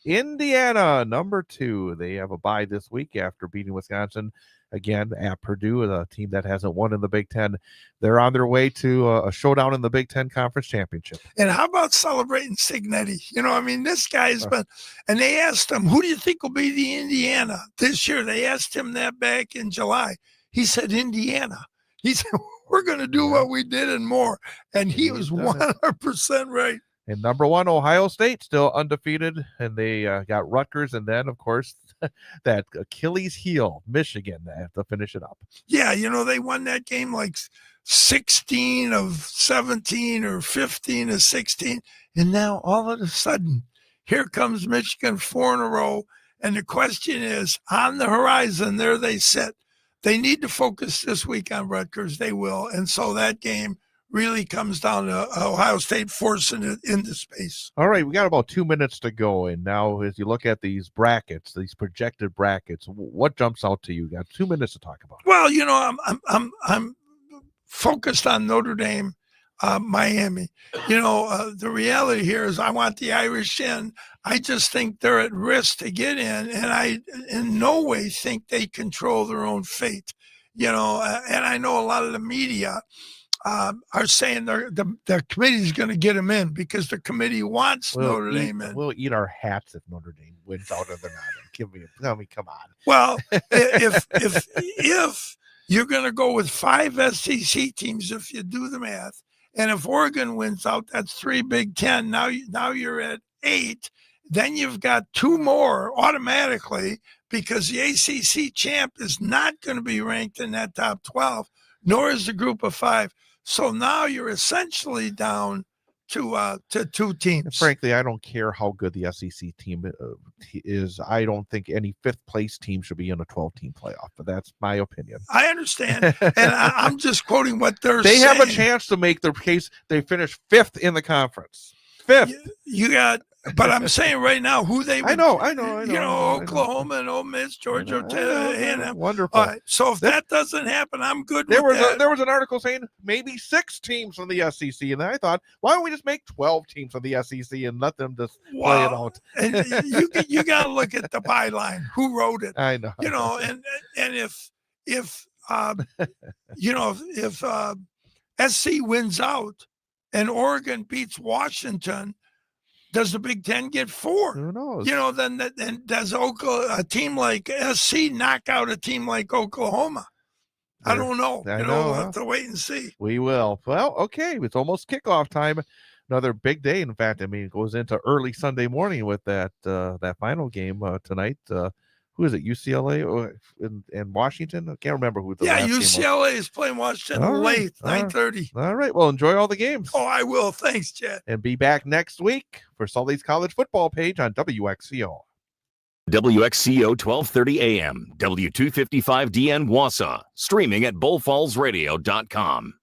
Indiana, number 2. They have a bye this week after beating Wisconsin. Again, at Purdue, a team that hasn't won in the Big Ten. They're on their way to a showdown in the Big Ten Conference Championship. And how about celebrating Signetti? You know, I mean, this guy's been, and they asked him, who do you think will be the Indiana this year? They asked him that back in July. He said, Indiana. He said, we're going to do what we did and more. And he was 100% right. And number 1, Ohio State, still undefeated, and they got Rutgers, and then, of course, that Achilles heel, Michigan, to finish it up. Yeah, you know, they won that game like 16 of 17 or 15 of 16, and now all of a sudden, here comes Michigan 4 in a row, and the question is, on the horizon, there they sit. They need to focus this week on Rutgers. They will, and so that game really comes down to Ohio State forcing it into space. All right, we got about 2 minutes to go, and now as you look at these brackets, these projected brackets, what jumps out to you? Got 2 minutes to talk about. Well, I'm focused on Notre Dame, Miami. The reality here is I want the Irish in. I just think they're at risk to get in, and I in no way think they control their own fate. And I know a lot of the media are saying the committee is going to get them in because the committee wants Notre Dame in. We'll eat our hats if Notre Dame wins out or they're not in. Come on. Well, if you're going to go with 5 SEC teams, if you do the math, and if Oregon wins out, that's 3 Big Ten. Now you're at 8. Then you've got 2 more automatically because the ACC champ is not going to be ranked in that top 12, nor is the group of 5. So now you're essentially down to 2 teams. Frankly, I don't care how good the SEC team is. I don't think any 5th place team should be in a 12-team playoff, but that's my opinion. I understand, and I'm just quoting what they're saying. They have a chance to make their case. They finish 5th in the conference. 5th. You got. But I'm saying right now who they would, I know. Oklahoma and Ole Miss, Georgia, A&M. Wonderful. All right, so if that doesn't happen, I'm good with that. There was an article saying maybe 6 teams from the SEC, and then I thought, why don't we just make 12 teams from the SEC and let them just play it out? And you got to look at the byline. Who wrote it? I know. And if SC wins out and Oregon beats Washington, does the Big Ten get 4? Who knows? Then does a team like SC knock out a team like Oklahoma? I don't know. We'll have to wait and see. We will. Well, okay. It's almost kickoff time. Another big day. In fact, it goes into early Sunday morning with that final game tonight. Who is it? UCLA and Washington? I can't remember who the last UCLA is playing Washington late, 9:30. All right. Well, enjoy all the games. Oh, I will. Thanks, Chad. And be back next week for Sully's college football page on WXCO. WXCO 1230 AM, W255DN Wausau, streaming at bullfallsradio.com.